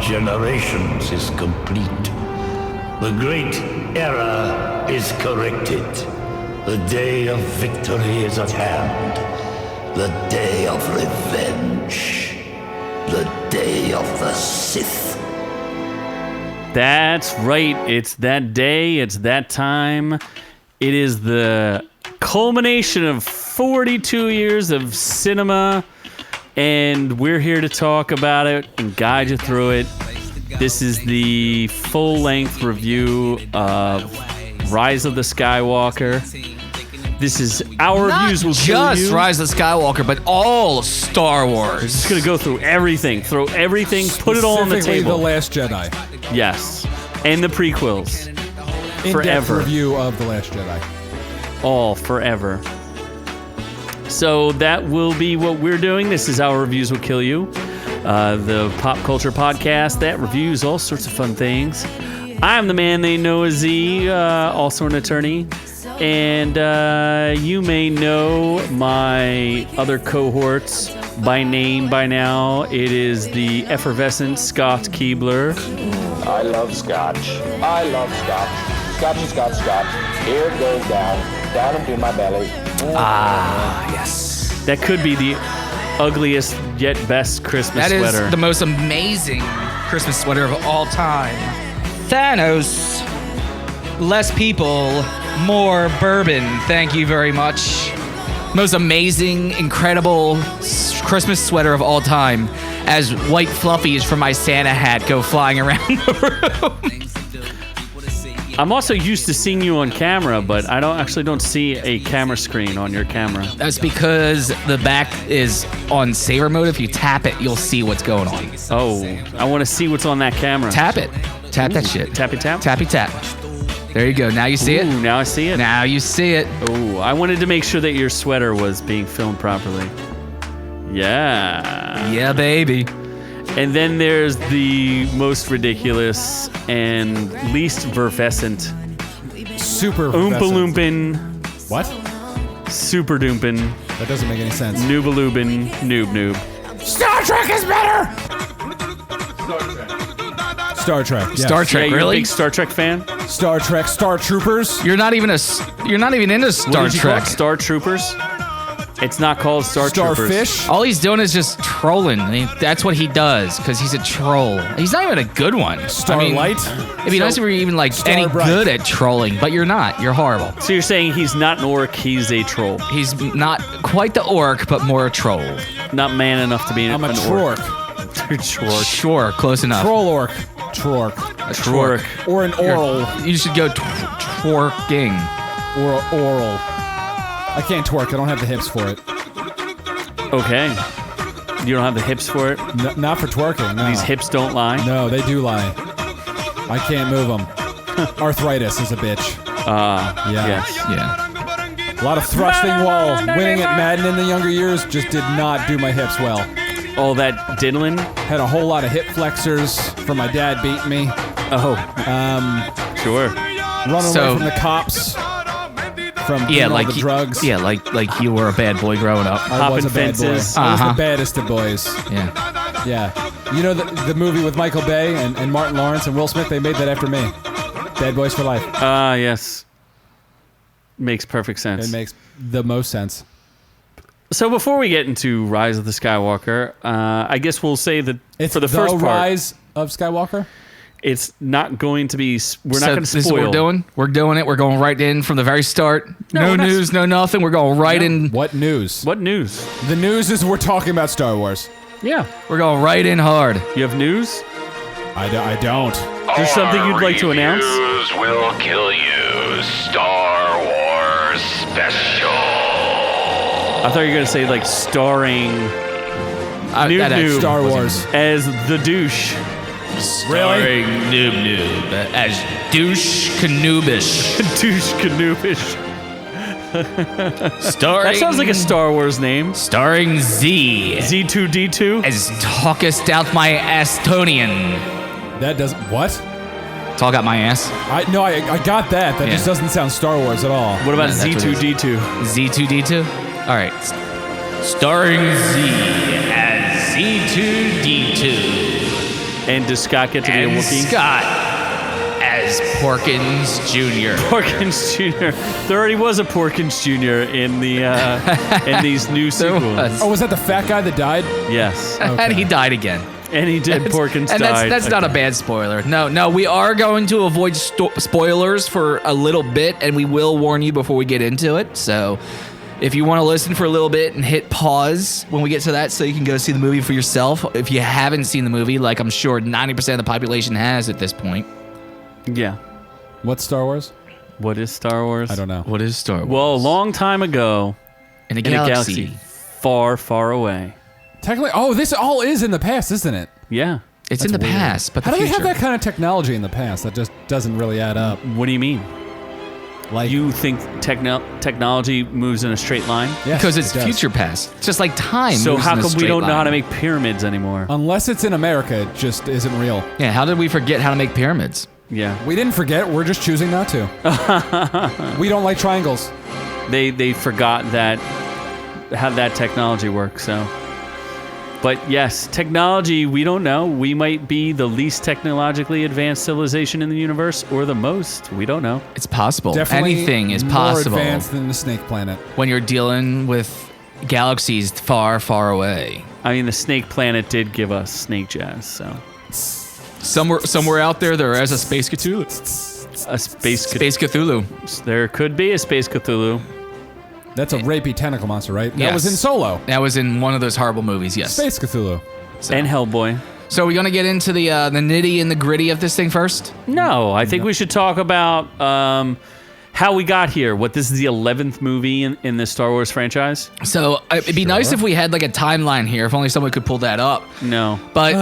generations is complete. The great error is corrected. The day of victory is at hand. The day of revenge. The day of the Sith. That's right. It's that day. It's that time. It is the culmination of 42 years of cinema, and we're here to talk about it and guide you through it. This is the full-length review of Rise of the Skywalker. This is our reviews. Will Not just Rise of Skywalker, but all Star Wars. We're just going to go through everything. Throw everything. Put it all on the table. The Last Jedi. Yes. And the prequels. In-depth Forever. review of The Last Jedi. All forever. So that will be what we're doing. This is Our Reviews Will Kill You, the pop culture podcast that reviews all sorts of fun things. I'm the man they know as Z, also an attorney. And you may know my other cohorts by name by now. It is the effervescent Scott Keebler. I love scotch. I love scotch. Scotchy, scotch, scotch. Here it goes down into my belly. Ah, yes. That could be the ugliest yet best Christmas That sweater. is the most amazing Christmas sweater of all time. Thanos. Less people, more bourbon. Thank you very much. Most amazing, incredible Christmas sweater of all time, as white fluffies from my Santa hat go flying around the room. I'm also used to seeing you on camera, but I don't see a camera screen on your camera. That's because the back is on saver mode. If you tap it, you'll see what's going on. Oh, I want to see what's on that camera. Tap it. Tap that shit. Tappy tap? Tappy tap. There you go. Now you see it. Ooh, now I see it. Now you see it. Oh, I wanted to make sure that your sweater was being filmed properly. Yeah. Yeah, baby. And then there's the most ridiculous and least verfescent Super. Oompa Verfescent. Loompan, What? Super Doompin, That doesn't make any sense. Noobalubin, Noob-Noob. Star Trek is better! Star Trek. Yes. Star Yeah, Trek, you're a really? big Star Trek fan? Star Trek. Star Troopers. You're not even into What Star did you call Trek. it? Star Troopers? It's not called Star Troopers. Starfish. All he's doing is just trolling. I mean, that's what he does because he's a troll. He's not even a good one. Starlight. It'd be nice if you were even like any Starbright. good at trolling, but you're not. You're horrible. So you're saying he's not an orc, he's a troll. He's not quite the orc, but more a troll. Not man enough to be I'm a an Trork. orc. Trork. Sure, close enough. Troll orc. Trork. A Trork. Or an oral. You should go twerking. Or oral. I can't twerk. I don't have the hips for it. Okay. You don't have the hips for it? Not for twerking. No. These hips don't lie? No, they do lie. I can't move them. Arthritis is a bitch. Yeah. Yes. Yeah. A lot of thrusting while winning at Madden in the younger years just did not do my hips well. All that diddling? Had a whole lot of hip flexors from my dad beating me. Oh, sure. Running So- away from the cops. From Yeah, doing like all the drugs. Yeah, like you were a bad boy growing up. I Hopping was a bad fences. boy. I was Uh-huh. the baddest of boys. Yeah. Yeah. You know the movie with Michael Bay and Martin Lawrence and Will Smith? They made that after me. Bad Boys for Life. Yes. Makes perfect sense. It makes the most sense. So before we get into Rise of the Skywalker, I guess we'll say that It's for the first part, Rise of Skywalker? it's not going to be. We're not So going to spoil. this is what we're doing. We're doing it. We're going right in from the very start. No, No we're not- news, no nothing. We're going right in. What news? What news? The news is we're talking about Star Wars. Yeah, We're going right in hard. you have news. I don't. Is there something you'd like to announce? Reviews will kill you. Star Wars special. I thought you were going to say like starring Noob-Noob Star Wars. as the douche. Starring Noob-Noob as Douche Canoobish. Douche Canoobish. Starring. That sounds like a Star Wars name. Starring Z Z2D2. as Talkest out my Astonian. That does what? Talk out my ass. I got that. That Yeah. just doesn't sound Star Wars at all. What about That's what it is. Z2D2? Z2D2? All right. Starring Z as Z2D2. And does Scott get to be a And Wookiee? Scott as Porkins Jr. Porkins Jr. There already was a Porkins Jr. in the in these new sequels. was. Oh, was that the fat guy that died? Yes, And he died again. and he did. Porkins And died. that's not a bad spoiler. No, we are going to avoid spoilers for a little bit, and we will warn you before we get into it. So if you want to listen for a little bit and hit pause when we get to that so you can go see the movie for yourself. If you haven't seen the movie, like I'm sure 90% of the population has at this point. Yeah. What's Star Wars? What is Star Wars? I don't know. What is Star Wars? Well, a long time ago, in a in a galaxy far, far away. Technically, this all is in the past, isn't it? Yeah. It's That's in the weird. past, but How the do they future. have that kind of technology in the past? That just doesn't really add up. What do you mean? Like You think technology moves in a straight line? Yes, Because it's it does. future past. It's just like time. So moves how in a come we straight don't know how to line. make pyramids anymore? Unless it's in America, it just isn't real. Yeah, how did we forget how to make pyramids? Yeah. We didn't forget. We're just choosing not to. We don't like triangles. They forgot that how that technology works. So, but yes, technology we don't know. We might be the least technologically advanced civilization in the universe, or the most. We don't know. It's possible. Definitely Anything is more possible advanced than the Snake Planet. when you're dealing with galaxies far, far away. I mean, the Snake Planet did give us snake jazz, so Somewhere out there is a Space Cthulhu. a space. Space Cthulhu. There could be a space Cthulhu. That's a rapey tentacle monster, right? That Yes. was in Solo. That was in one of those horrible movies, yes. Space Cthulhu. And Hellboy. So are we going to get into the nitty and the gritty of this thing first? No, I think we should talk about how we got here. What this is the 11th movie in the Star Wars franchise? So it'd be nice if we had like a timeline here, if only someone could pull that up. No. But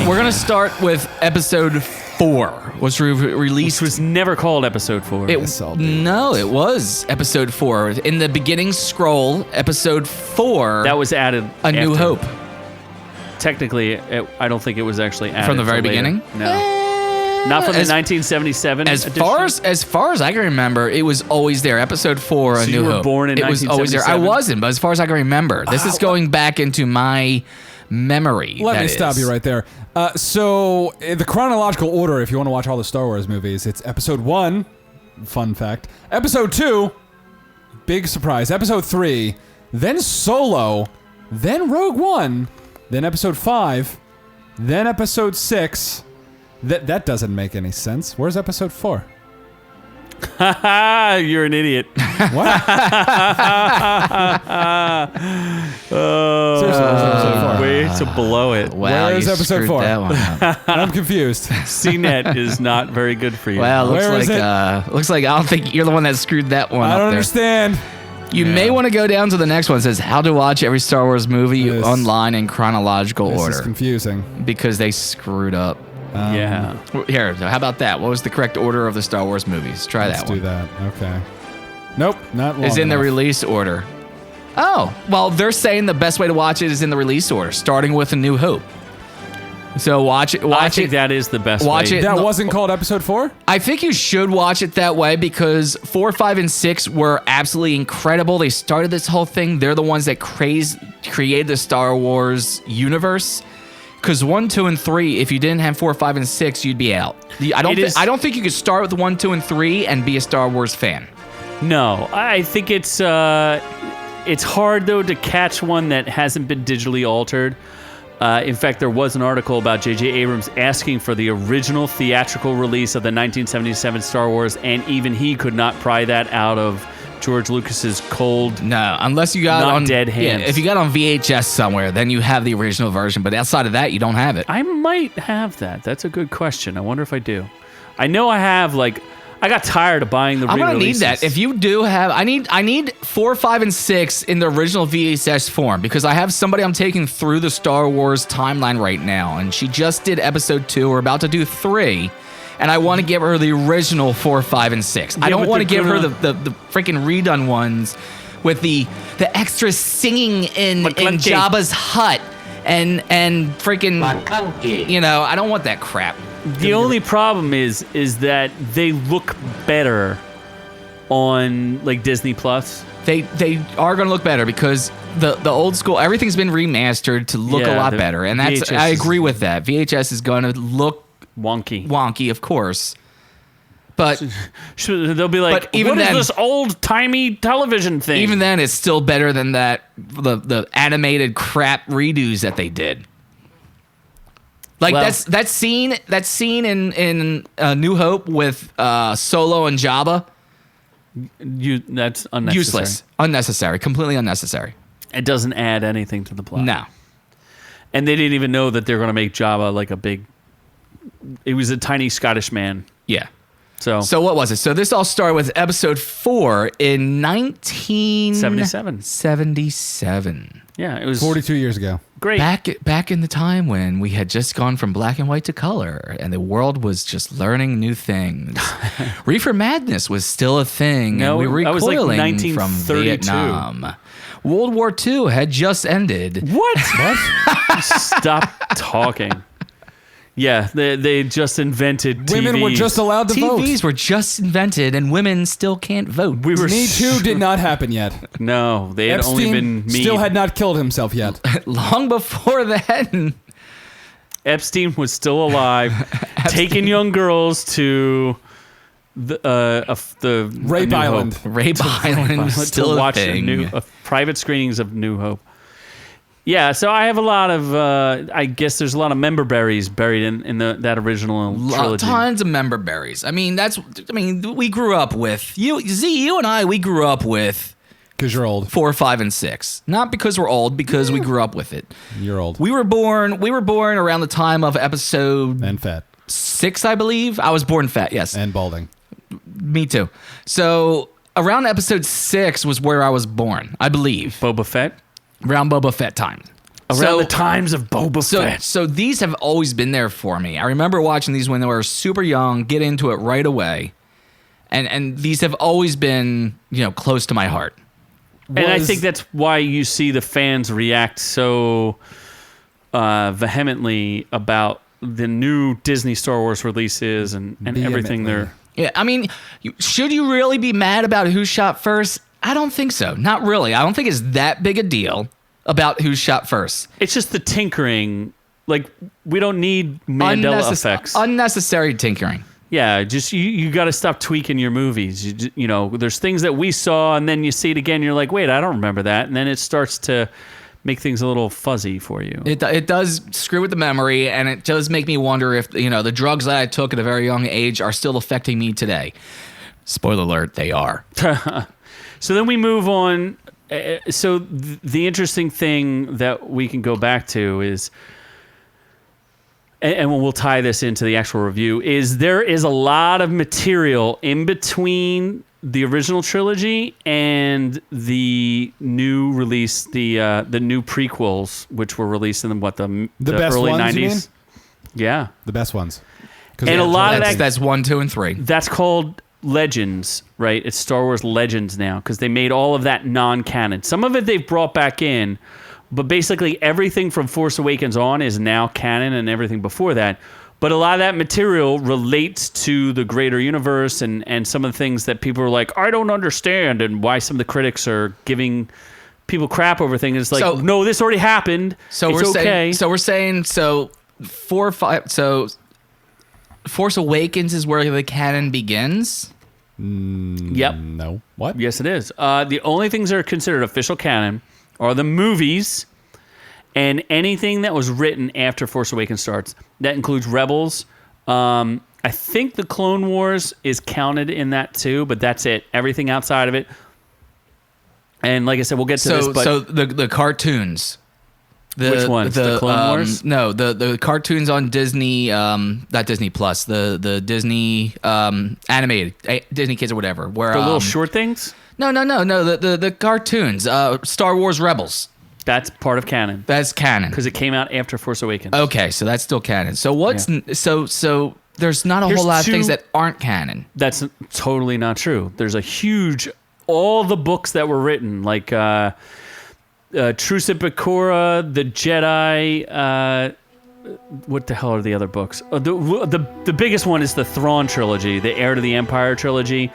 we're going to start with episode 4, which released. Which was never called Episode 4. It was episode 4. In the beginning scroll, episode 4. That was added. A New after. Hope. Technically, I don't think it was actually added From the very till later. beginning? No. Not from the 1977 As edition. far as I can remember, it was always there. Episode 4, A So New you were Hope. born in It was always there. I 1977? wasn't, but as far as I can remember, this is going back into my memory. Let that me stop is. you right there. So, in the chronological order, if you want to watch all the Star Wars movies, it's Episode 1, fun fact. Episode 2, big surprise. Episode 3, then Solo, then Rogue One, then Episode 5, then Episode 6. That doesn't make any sense. Where's Episode 4? Haha, you're an idiot. What? Seriously, where's Episode 4? Way to blow it. Wow, Where is you episode screwed 4? that one up. I'm confused. CNET is not very good for you. Well, Where is it? looks like I don't think you're the one that screwed that one I up don't there. understand. You may want to go down to the next one. It says how to watch every Star Wars movie This- online in chronological This is order confusing. because they screwed up. Yeah. Here, how about that? What was the correct order of the Star Wars movies? Try Let's that do one. that. Okay. Nope, not long Is in the enough. release order. Oh, well, they're saying the best way to watch it is in the release order, starting with A New Hope. So watch it. I think that is the best watch way. it. That No. wasn't called Episode 4? I think you should watch it that way because 4, 5, and 6 were absolutely incredible. They started this whole thing. They're the ones that created the Star Wars universe. Because 1, 2, and 3, if you didn't have 4, 5, and 6, you'd be out. I don't think you could start with 1, 2, and 3 and be a Star Wars fan. No, I think it's hard though to catch one that hasn't been digitally altered. In fact, there was an article about J.J. Abrams asking for the original theatrical release of the 1977 Star Wars, and even he could not pry that out of George Lucas's cold. No, unless you got Not on dead hands. Yeah, if you got on VHS somewhere, then you have the original version. But outside of that, you don't have it. I might have that. That's a good question. I wonder if I do. I know I have, like, I got tired of buying the I'm gonna need re-releases. that. If you do have, I need 4, 5, and 6 in the original VHS form because I have somebody I'm taking through the Star Wars timeline right now, and she just did episode 2. We're about to do 3, and I want to give her the original 4, 5, and 6. I don't but want to they're give her gonna- the freaking redone ones with the extra singing in McClunky. Jabba's hut and freaking I don't want that crap. The only problem is that they look better on like Disney Plus. They are going to look better because the old school, everything's been remastered to look a lot better, and that's I agree with that. VHS is going to look wonky, of course. But they'll be like, what is this old-timey television thing? Even then, it's still better than the animated crap redos that they did. Like that scene in New Hope with Solo and Jabba. That's unnecessary. Useless, unnecessary, completely unnecessary. It doesn't add anything to the plot. No. And they didn't even know that they're going to make Jabba like a big. It was a tiny Scottish man. Yeah. So what was it? So this all started with episode 4 in 1977. 77. Yeah, it was 42 years ago. Great. Back in the time when we had just gone from black and white to color, and the world was just learning new things. Reefer Madness was still a thing, No, and we were that was like recoiling from 1932. Vietnam. World War II had just ended. What? Stop talking. Yeah, they just invented TVs. Women were just allowed to vote. TVs were just invented, and women still can't vote. We were Me Too did not happen yet. No, they had Epstein only been mean. still had not killed himself yet. Long before then. Epstein was still alive, taking young girls to the Rape Island. Rape Island still to watch a thing. Private screenings of New Hope. Yeah, so I have a lot of, I guess there's a lot of member berries buried in that original trilogy. Tons of member berries. I mean, we grew up with, you and I, we grew up with. Because you're old. 4, 5, and 6. Not because we're old, because we grew up with it. You're old. We were born around the time of episode... And fat. 6, I believe. I was born fat, yes. And balding. Me too. So, around episode 6 was where I was born, I believe. Boba Fett? Around Boba Fett time. Around the times of Boba Fett. So these have always been there for me. I remember watching these when they were super young, get into it right away. And these have always been, close to my heart. And I think that's why you see the fans react so vehemently about the new Disney Star Wars releases and everything there. Yeah, I mean, should you really be mad about who shot first? I don't think so. Not really. I don't think it's that big a deal about who shot first. It's just the tinkering. Like, we don't need Mandela effects. Unnecessary tinkering. Yeah, just you got to stop tweaking your movies. There's things that we saw, and then you see it again, you're like, wait, I don't remember that. And then it starts to make things a little fuzzy for you. It does screw with the memory, and it does make me wonder if, the drugs that I took at a very young age are still affecting me today. Spoiler alert, they are. So then we move on. So the interesting thing that we can go back to is, and we'll tie this into the actual review, is there is a lot of material in between the original trilogy and the new release, the new prequels, which were released in the best early ones, 90s. you mean? Yeah. The best ones. And a lot of that's 1, 2, and 3. That's called Legends, right? It's Star Wars Legends now because they made all of that non-canon. Some of it they've brought back in, but basically everything from Force Awakens on is now canon and everything before that. But a lot of that material relates to the greater universe and some of the things that people are like, I don't understand, and why some of the critics are giving people crap over things. It's like, no, this already happened. So it's okay. We're saying 4, 5. So Force Awakens is where the canon begins. Yep. No. What? Yes, it is. The only things that are considered official canon are the movies and anything that was written after Force Awakens starts. That includes Rebels. I think the Clone Wars is counted in that too, but that's it. Everything outside of it. And like I said, we'll get to this. But so the cartoons. Which ones? The Clone Wars? No, the cartoons on Disney, not Disney Plus, the Disney animated, Disney Kids or whatever. Where the little short things? No, the cartoons, Star Wars Rebels. That's part of canon. That's canon. Because it came out after Force Awakens. Okay, so that's still canon. So so there's not a whole lot of things that aren't canon. That's totally not true. There's a huge, all the books that were written, like Truce at Bakura, The Jedi, what the hell are the other books? The biggest one is the Thrawn trilogy, the Heir to the Empire trilogy.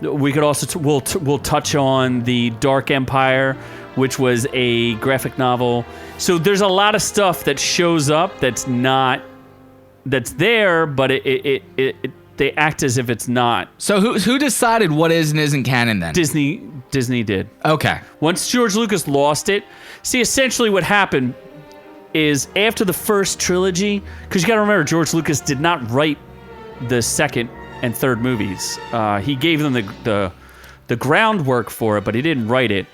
We could also we'll touch on the Dark Empire, which was a graphic novel. So there's a lot of stuff that shows up that's there, but they act as if it's not. So who decided what is and isn't canon then? Disney did. Okay. Once George Lucas lost it, see, essentially what happened is after the first trilogy, because you got to remember, George Lucas did not write the second and third movies. He gave them the groundwork for it, but he didn't write it.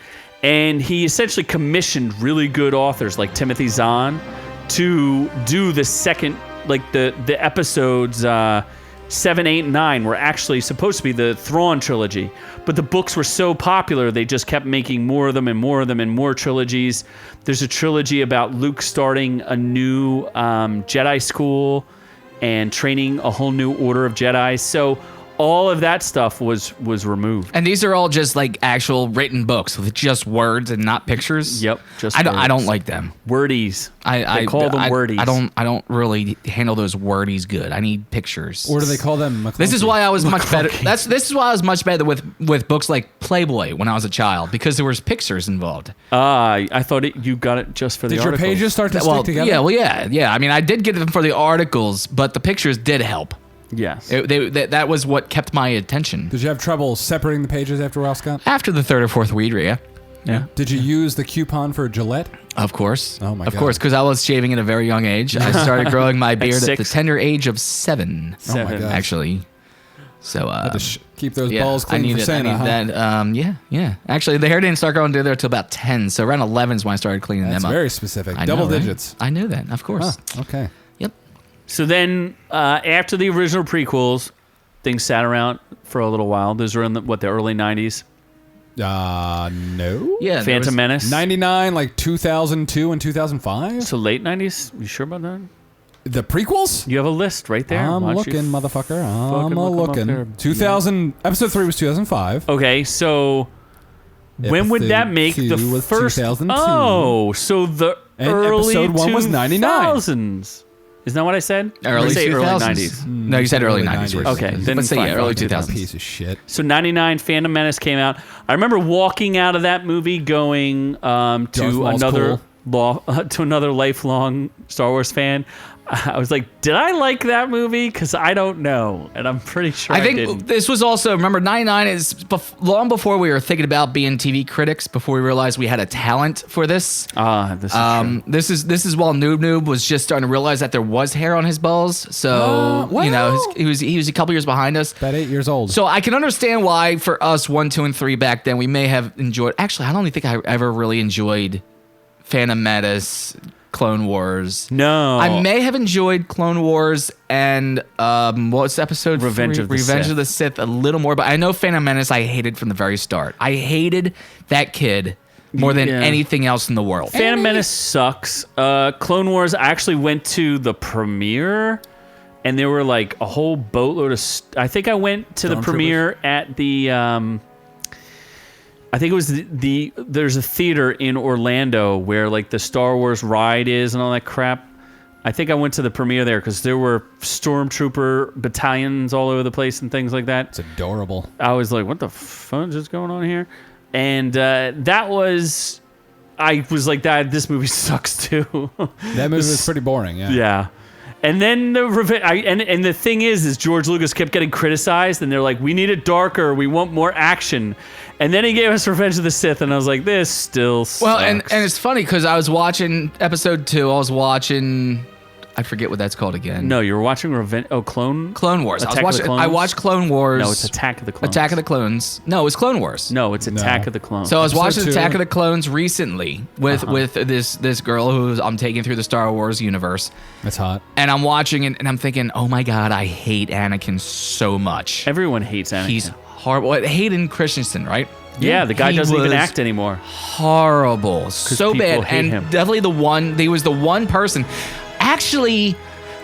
And he essentially commissioned really good authors like Timothy Zahn to do the second, like the episodes 7, 8, and 9 were actually supposed to be the Thrawn trilogy. But the books were so popular, they just kept making more of them and more of them and more trilogies. There's a trilogy about Luke starting a new Jedi school and training a whole new order of Jedi. So all of that stuff was removed. And these are all just like actual written books with just words and not pictures. Yep, just I words. don't like them. Wordies. They call them wordies. I don't really handle those wordies good. I need pictures. Or do they call them McClunky? This is why I was much better. This is why I was much better with books like Playboy when I was a child, because there was pictures involved. I thought you got it just for the Did your articles. pages start to stick together? Yeah. I mean, I did get them for the articles, but the pictures did help. Yes. That was what kept my attention. Did you have trouble separating the pages after a while, Scott? After the third or fourth weed, yeah. Did you use the coupon for Gillette? Of course. Oh, my Of God. course, because I was shaving at a very young age. I started growing my beard at the 6? tender age of 7. Oh, my God. Actually. So, Had to keep those yeah, balls clean for Santa, huh? that. Yeah. Actually, the hair didn't start growing there till about 10. So around 11 is when I started cleaning That's them up. very specific. I know, Double right? digits. I knew that, of course. Huh, okay. Yep. So then, after the original prequels, things sat around for a little while. Those were in the early 90s. No. Yeah. Phantom Menace. 99, like 2002 and 2005? So late 90s? You sure about that? The prequels? You have a list right there. I'm Why don't you looking, motherfucker. fucking I'm look 'em up there? looking. 2000, episode 3 was 2005. Okay, so when would that make the Episode 2 was first? 2002. Oh, so the And early episode 1 was 99. 2000s. Isn't that what I said? Early Let's say 2000s. early 90s. No, you said early 90s. Okay, then Let's say fine. early Okay, 2000s. Piece of shit. So 99, Phantom Menace came out. I remember walking out of that movie going Darth to Maul's another lifelong Star Wars fan. I was like, did I like that movie? Because I don't know, and I'm pretty sure I think didn't. this was also, remember, 99 is long before we were thinking about being TV critics, before we realized we had a talent for this. This is true. This is while Noob-Noob was just starting to realize that there was hair on his balls. So, well. you know, he was a couple years behind us. About 8 years old. So I can understand why for us 1, 2, and 3 back then we may have enjoyed. Actually, I don't even think I ever really enjoyed Phantom Menace, Clone Wars. No. I may have enjoyed Clone Wars and what's episode Revenge 3? of the Revenge Sith. of the Sith a little more, but I know Phantom Menace I hated from the very start. I hated that kid more than Yeah. anything else in the world. Phantom Menace sucks. Clone Wars, I actually went to the premiere, and there were like a whole boatload of. I think I went to the Stormtroopers? premiere at the. I think it was there's a theater in Orlando where like the Star Wars ride is and all that crap. I think I went to the premiere there because there were stormtrooper battalions all over the place and things like that. It's adorable. I was like, what the fuck is going on here? And I was like, this movie sucks too. That movie was pretty boring, yeah. Yeah. And then and the thing is George Lucas kept getting criticized, and they're like, we need it darker, we want more action. And then he gave us Revenge of the Sith, and I was like, this still sucks. Well, and it's funny because I was watching episode 2. I was watching, I forget what that's called again. No, you were watching Clone Wars. Attack of the Clones? I watched Clone Wars. No, it's Attack of the Clones. Attack of the Clones. No, it's Clone Wars. No, it's Attack No. of the Clones. So I was Episode watching 2. Attack of the Clones recently with this girl who I'm taking through the Star Wars universe, That's hot. and I'm watching it and I'm thinking, oh my god, I hate Anakin so much. Everyone hates Anakin. He's horrible. Hayden Christensen, right? yeah, the guy He doesn't even was act anymore. Horrible, so people bad, hate and him. definitely the one. He was the one person. Actually,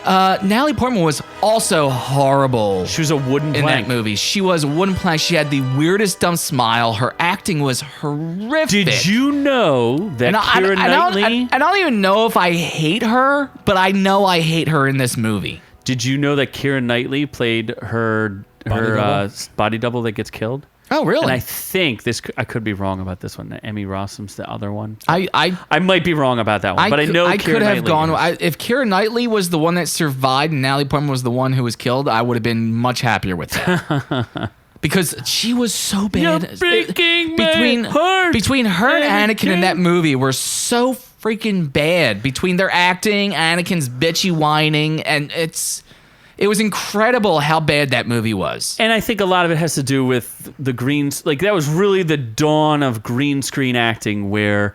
Natalie Portman was also horrible. She was a wooden in plank. that movie. She was a wooden plank. She had the weirdest dumb smile. Her acting was horrific. Did you know that And Keira Knightley? I don't even know if I hate her, but I know I hate her in this movie. Did you know that Keira Knightley played her Body double? body double that gets killed? Oh, really? And I think I could be wrong about this one. Emmy Rossum's the other one. I might be wrong about that one, but I know I Keira could have Knightley gone. is. If Keira Knightley was the one that survived and Natalie Portman was the one who was killed, I would have been much happier with that. Because she was so bad. You're breaking my heart, between her and Anakin in that movie were so freaking bad. Between their acting, Anakin's bitchy whining, and it was incredible how bad that movie was. And I think a lot of it has to do with the greens. Like, that was really the dawn of green screen acting where,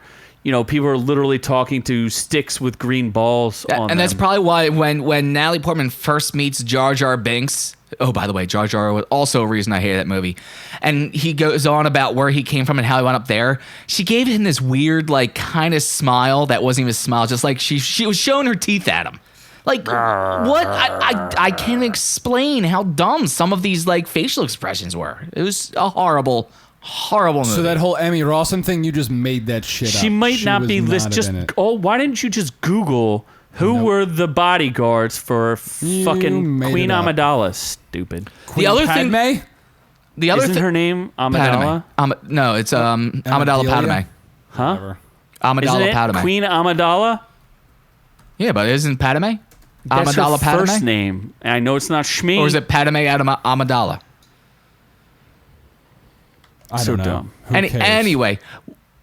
people are literally talking to sticks with green balls on them. And that's probably why when Natalie Portman first meets Jar Jar Binks, oh, by the way, Jar Jar was also a reason I hated that movie, and he goes on about where he came from and how he went up there, she gave him this weird, like, kind of smile that wasn't even a smile, just like she was showing her teeth at him. Like, what? I can't explain how dumb some of these, like, facial expressions were. It was a horrible movie. So that whole Emmy Rossum thing, you just made that shit up. She might not be listed. Just why didn't you just Google who were the bodyguards for fucking Queen Amidala? Stupid. The other thing, the other Isn't her name Amidala? No, it's Amidala Padme. Huh? Amidala Padme. Queen Amidala? Yeah, but isn't Padme? That's Amidala her Padme? first name. And I know it's not Shmi. Or is it Padme Amidala? I so don't know. dumb. Who cares? Anyway,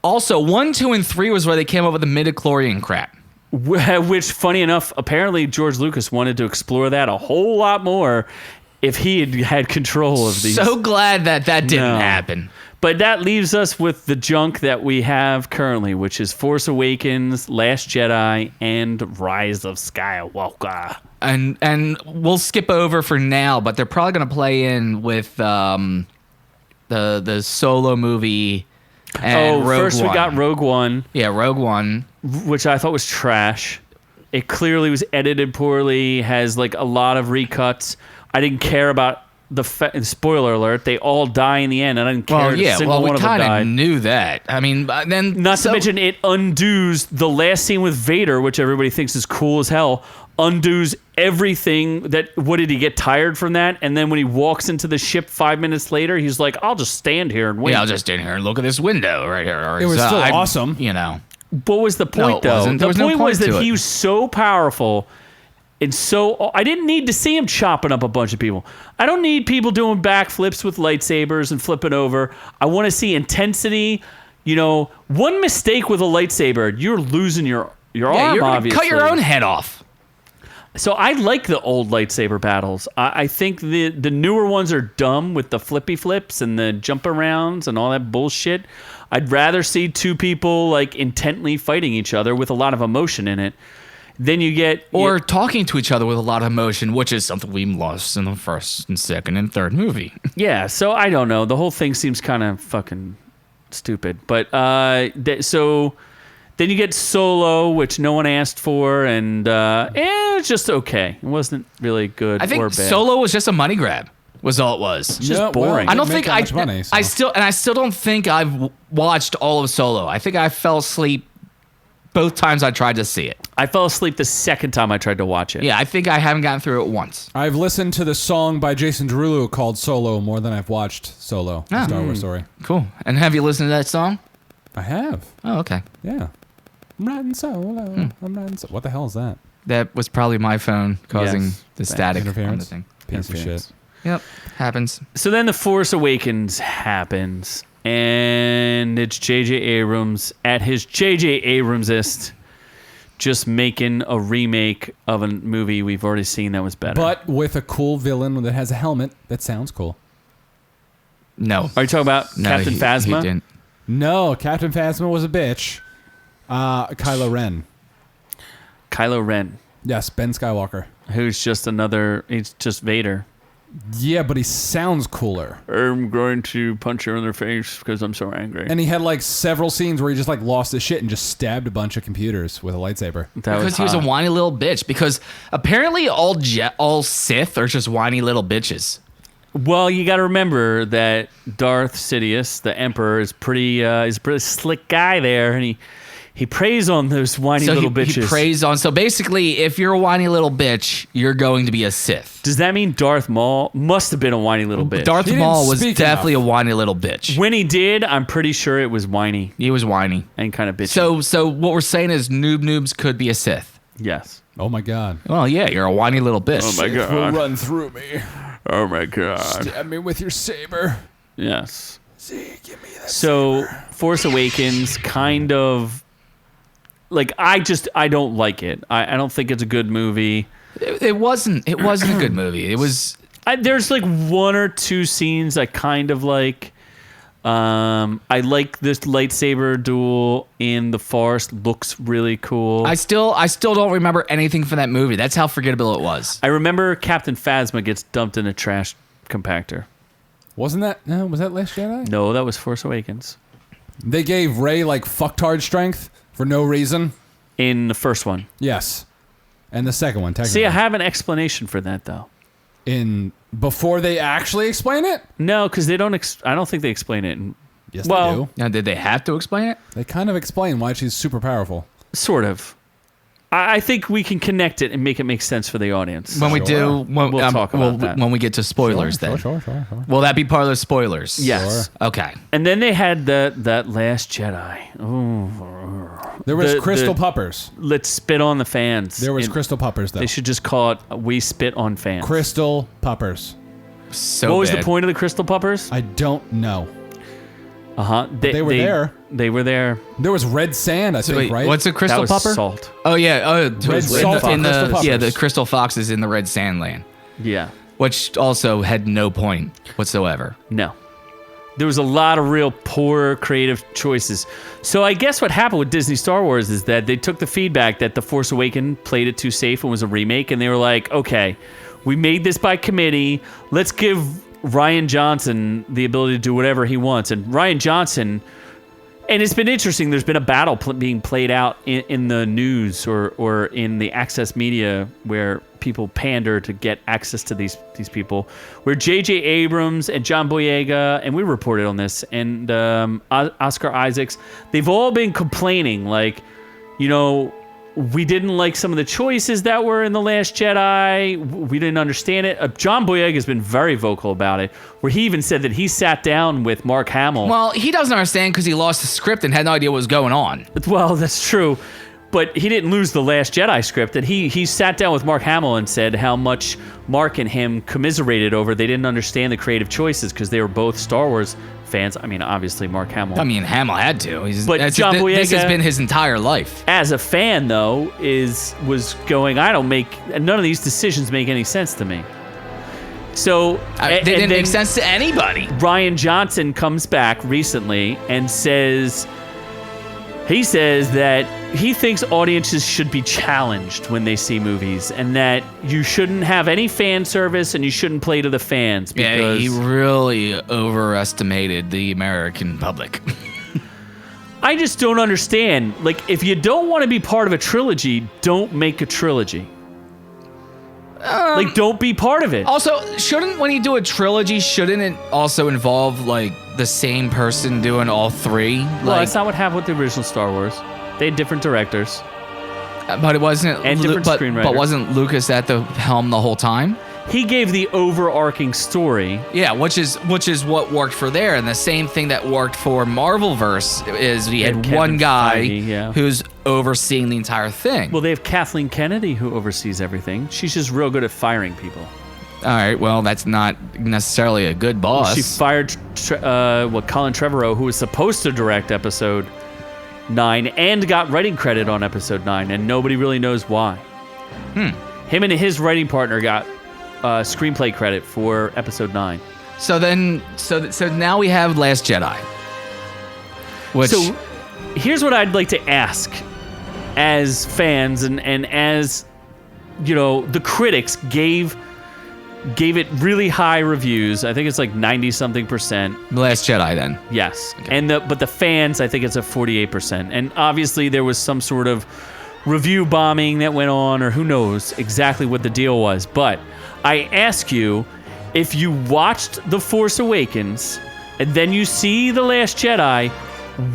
also 1, 2, and 3 was where they came up with the midichlorian crap. Which, funny enough, apparently George Lucas wanted to explore that a whole lot more if he had control of these. So glad that didn't happen. But that leaves us with the junk that we have currently, which is Force Awakens, Last Jedi, and Rise of Skywalker. And we'll skip over for now, but they're probably going to play in with the Solo movie and Rogue first One. we got Rogue One. Yeah, Rogue One. Which I thought was trash. It clearly was edited poorly, has like a lot of recuts. I didn't care about spoiler alert, they all die in the end, and I didn't care. We kind of knew that. I mean, then not to mention it undoes the last scene with Vader, which everybody thinks is cool as hell. Undoes everything. What did he get tired from that? And then when he walks into the ship 5 minutes later, he's like, "I'll just stand here and wait." Yeah, I'll just stand here and look at this window right here. It was still awesome, What was the point, though? The point was that he was so powerful. And so I didn't need to see him chopping up a bunch of people. I don't need people doing backflips with lightsabers and flipping over. I want to see intensity. One mistake with a lightsaber, you're losing your arm, you're obviously. Cut your own head off. So I like the old lightsaber battles. I think the newer ones are dumb with the flippy flips and the jump arounds and all that bullshit. I'd rather see two people like intently fighting each other with a lot of emotion in it. Then you get... Or talking to each other with a lot of emotion, which is something we lost in the first and second and third movie. Yeah, so I don't know. The whole thing seems kind of fucking stupid. But so then you get Solo, which no one asked for, and it's just okay. It wasn't really good or bad. I think Solo was just a money grab. Was all it was. It's just boring. I don't think I still don't think I've watched all of Solo. I think I fell asleep both times I tried to see it. I fell asleep the second time I tried to watch it. Yeah, I think I haven't gotten through it once. I've listened to the song by Jason Derulo called Solo more than I've watched Solo, the Star Wars story. Cool. And have you listened to that song? I have. Oh, okay. Yeah. I'm riding solo. I'm riding solo. What the hell is that? That was probably my phone causing the static interference. on the thing. Piece of shit. Yep, happens. So then The Force Awakens happens, and it's J.J. Abrams at his J.J. Abramsist, just making a remake of a movie we've already seen that was better. But with a cool villain that has a helmet that sounds cool. No. Are you talking about Captain Phasma? He didn't. No, Captain Phasma was a bitch. Kylo Ren. Kylo Ren. Yes, Ben Skywalker. Who's just he's just Vader. Yeah, but he sounds cooler. I'm going to punch her in the face because I'm so angry. And he had like several scenes where he just like lost his shit and just stabbed a bunch of computers with a lightsaber. Because he was a whiny little bitch. Because apparently all Sith are just whiny little bitches. Well, you got to remember that Darth Sidious, the Emperor, is he's a pretty slick guy there, and he preys on those whiny little bitches. He preys on. So basically, if you're a whiny little bitch, you're going to be a Sith. Does that mean Darth Maul must have been a whiny little bitch? Darth didn't Maul was speak definitely enough. a whiny little bitch. When he did, I'm pretty sure it was whiny He was whiny. and kind of bitchy. So what we're saying is Noob-Noobs could be a Sith. Yes. Oh my god. Well, yeah, you're a whiny little bitch. Oh my It will god. run through me. Oh my god. Stab me with your saber. Yes. See, give me that. So Force Awakens kind of like I don't like it. I don't think it's a good movie. It wasn't a good movie. It was. There's like one or two scenes I kind of like. I like this lightsaber duel in the forest. Looks really cool. I still don't remember anything from that movie. That's how forgettable it was. I remember Captain Phasma gets dumped in a trash compactor. Wasn't that? No, was that Last Jedi? No, that was Force Awakens. They gave Rey like fucktard strength for no reason. In the first one. Yes, and the second one technically. See, I have an explanation for that though. In before they actually explain it. No, because they don't. I don't think they explain it. Yes, Well- they do. Now, did they have to explain it? They kind of explain why she's super powerful. Sort of. I think we can connect it and make it make sense for the audience. When we Sure. do, when, We'll talk about that. when we get to spoilers. Then Sure. will that be part of the spoilers? Yes. Okay. And then they had that Last Jedi. Ooh. There was The- crystal the- puppers. Let's spit on the fans. There was And crystal puppers though. They should just call it "We Spit on Fans." Crystal puppers. So What was bad. the point of the crystal puppers? I don't know. They were there. They were there. There was red sand, I So think, wait, right? what's a That crystal was pupper? salt. Oh yeah. Oh, Red salt in the crystal puppers. yeah, the crystal foxes in the red sand land, Yeah. which also had no point whatsoever. No. There was a lot of real poor creative choices. So I guess what happened with Disney Star Wars is that they took the feedback that The Force Awakens played it too safe and was a remake, and they were like, okay, we made this by committee. Let's give Rian Johnson the ability to do whatever he wants. And Rian Johnson, and it's been interesting, there's been a battle being played out in the news or in the access media where people pander to get access to these people, where J.J. Abrams and John Boyega, and we reported on this, and Oscar Isaacs, they've all been complaining, like, you know, we didn't like some of the choices that were in The Last Jedi. We didn't understand it. John Boyega has been very vocal about it, where he even said that he sat down with Mark Hamill. Well, he doesn't understand because he lost the script and had no idea what was going on. Well, that's true. But he didn't lose The Last Jedi script. And he sat down with Mark Hamill and said how much Mark and him commiserated over they didn't understand the creative choices because they were both Star Wars fans. I mean, obviously, Mark Hamill. I mean, Hamill had to. But John this has Boyega- been his entire life. As a fan, though, was going, none of these decisions make any sense to me. So They and didn't then make sense to anybody. Rian Johnson comes back recently and says that he thinks audiences should be challenged when they see movies, and that you shouldn't have any fan service and you shouldn't play to the fans Yeah, because he really overestimated the American public. I just don't understand. Like, if you don't want to be part of a trilogy, don't make a trilogy. Don't be part of it. Also, when you do a trilogy, shouldn't it also involve like the same person doing all three? Well, that's not what happened with the original Star Wars. They had different directors. But it wasn't. And different screenwriter. But wasn't Lucas at the helm the whole time? He gave the overarching story. Yeah, which is what worked for there, and the same thing that worked for Marvelverse is we had Kevin one guy Feige, yeah. who's overseeing the entire thing. Well, they have Kathleen Kennedy who oversees everything. She's just real good at firing people. All right, well, that's not necessarily a good boss. She fired Colin Trevorrow, who was supposed to direct Episode 9 and got writing credit on Episode 9, and nobody really knows why. Him and his writing partner got screenplay credit for Episode 9. So now we have Last Jedi. Which So here's what I'd like to ask as fans and as, you know, the critics gave it really high reviews. I think it's like 90-something%. Last Jedi then. Yes. But the fans, I think it's a 48%. And obviously there was some sort of review bombing that went on, or who knows exactly what the deal was. But I ask you, if you watched The Force Awakens and then you see The Last Jedi,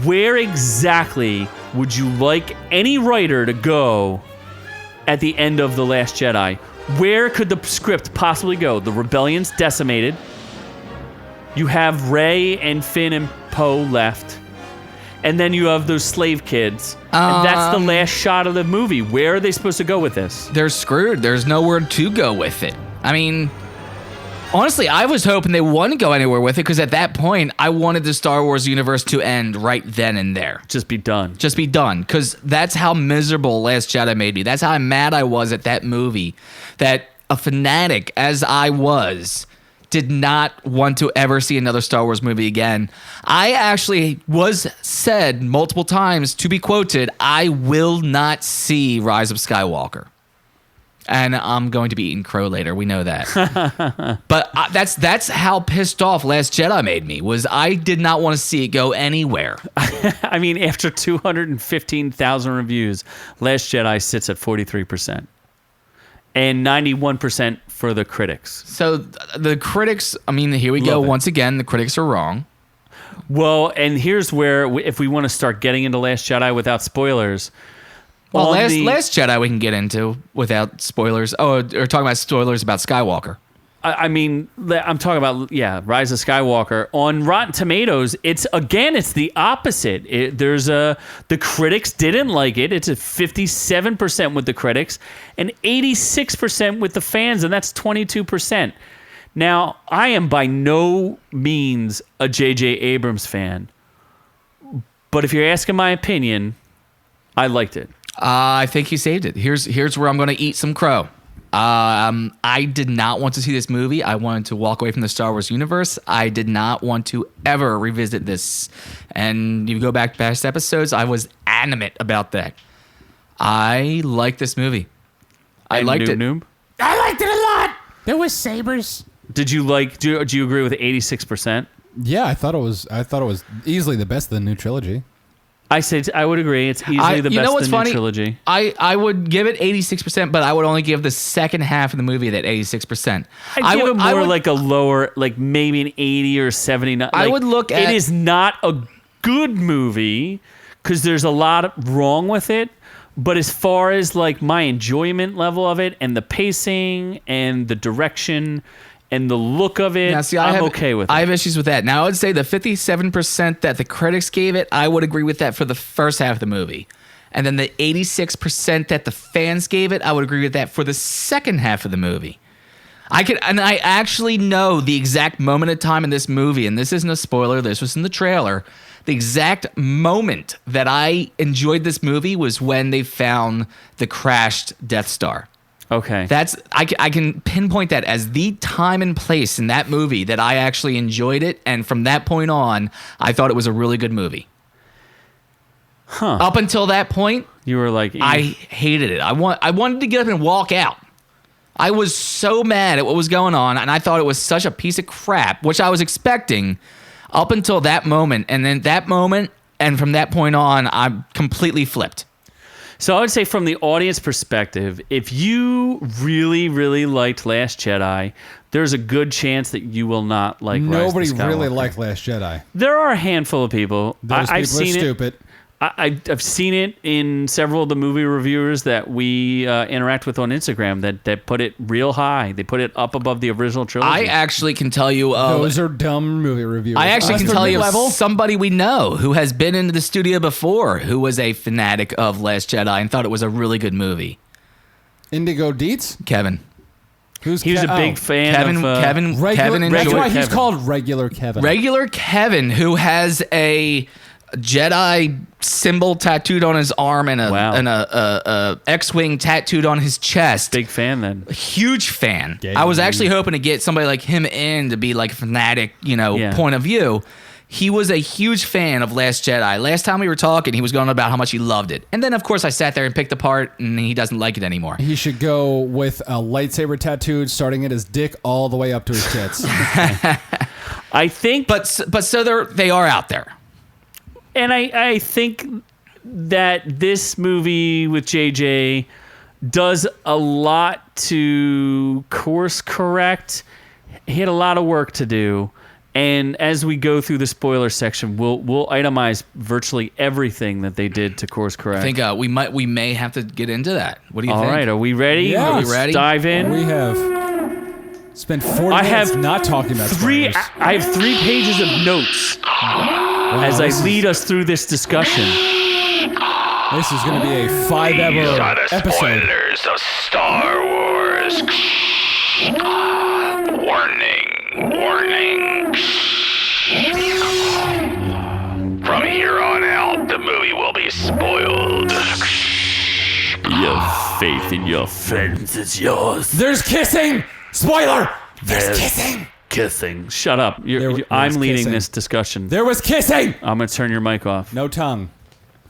where exactly would you like any writer to go at the end of The Last Jedi? Where could the script possibly go? The rebellion's decimated. You have Rey and Finn and Poe left. And then you have those slave kids. And that's the last shot of the movie. Where are they supposed to go with this? They're screwed. There's nowhere to go with it. I mean, honestly, I was hoping they wouldn't go anywhere with it because at that point, I wanted the Star Wars universe to end right then and there. Just be done. Just be done. Because that's how miserable Last Jedi made me. That's how mad I was at that movie. That a fanatic as I was did not want to ever see another Star Wars movie again. I actually was said multiple times, to be quoted, I will not see Rise of Skywalker. And I'm going to be eating crow later. We know that. But that's how pissed off Last Jedi made me, was I did not want to see it go anywhere. I mean, after 215,000 reviews, Last Jedi sits at 43%. And 91% for the critics. So the critics, I mean, here we go. Once again, the critics are wrong. Well, and here's where, if we want to start getting into Last Jedi without spoilers. Well, Last Jedi we can get into without spoilers. Oh, or talking about spoilers about Skywalker. I mean, I'm talking about, Rise of Skywalker. On Rotten Tomatoes, it's the opposite. The critics didn't like it. It's a 57% with the critics and 86% with the fans, and that's 22%. Now, I am by no means a J.J. Abrams fan, but if you're asking my opinion, I liked it. I think you saved it. Here's where I'm going to eat some crow. I did not want to see this movie. I wanted to walk away from the Star Wars universe. I did not want to ever revisit this. And you go back to past episodes, I was adamant about that. I liked this movie. I liked it. Noob? I liked it a lot. There was sabers. Did you do you agree with 86%? Yeah, I thought it was easily the best of the new trilogy. I would agree. It's easily the best of the new trilogy. I would give it 86%, but I would only give the second half of the movie that 86%. I'd give it more like a lower, like maybe an 80 or 79. I would look at... It is not a good movie because there's a lot wrong with it. But as far as like my enjoyment level of it and the pacing and the direction and the look of it, I'm okay with it. I have issues with that. Now, I would say the 57% that the critics gave it, I would agree with that for the first half of the movie. And then the 86% that the fans gave it, I would agree with that for the second half of the movie. I actually know the exact moment of time in this movie, and this isn't a spoiler, this was in the trailer. The exact moment that I enjoyed this movie was when they found the crashed Death Star. Okay. I can pinpoint that as the time and place in that movie that I actually enjoyed it, and from that point on, I thought it was a really good movie. Huh. Up until that point, you were like, I hated it. I wanted to get up and walk out. I was so mad at what was going on, and I thought it was such a piece of crap, which I was expecting up until that moment, and then that moment, and from that point on, I'm completely flipped. So I would say from the audience perspective, if you really, really liked Last Jedi, there's a good chance that you will not like Rise of Skywalker. Nobody really liked Last Jedi. There are a handful of people. Those I've people seen are stupid. I've seen it in several of the movie reviewers that we interact with on Instagram that put it real high. They put it up above the original trilogy. I actually can tell you... Those are dumb movie reviewers. I actually can tell you somebody we know who has been into the studio before who was a fanatic of Last Jedi and thought it was a really good movie. Indigo Dietz? Kevin. He was a big fan of... Kevin That's why he's Kevin. called Regular Kevin. Regular Kevin, who has a Jedi symbol tattooed on his arm and a X-wing tattooed on his chest. Big fan then. Huge fan. Yeah, I was actually hoping to get somebody like him in to be like a fanatic, point of view. He was a huge fan of Last Jedi. Last time we were talking, he was going on about how much he loved it. And then, of course, I sat there and picked apart, and he doesn't like it anymore. He should go with a lightsaber tattooed, starting at his dick all the way up to his tits. I think... But so they are out there. And I think that this movie with JJ does a lot to course correct. He had a lot of work to do. And as we go through the spoiler section, we'll itemize virtually everything that they did to course correct. I think we may have to get into that. What do you All think? right, are we ready? Yeah. Let's ready? dive in. We have spent 40 minutes not talking about spoilers. I have 3 pages of notes as I lead us through this discussion. This is going to be a 5-ever episode. Spoilers of Star Wars. Warning. From here on out, the movie will be spoiled. Your faith in your friends is yours. There's kissing! Spoiler! There's kissing! Kissing. Shut up. There I'm was leading kissing. this discussion. There was kissing! I'm going to turn your mic off. No tongue.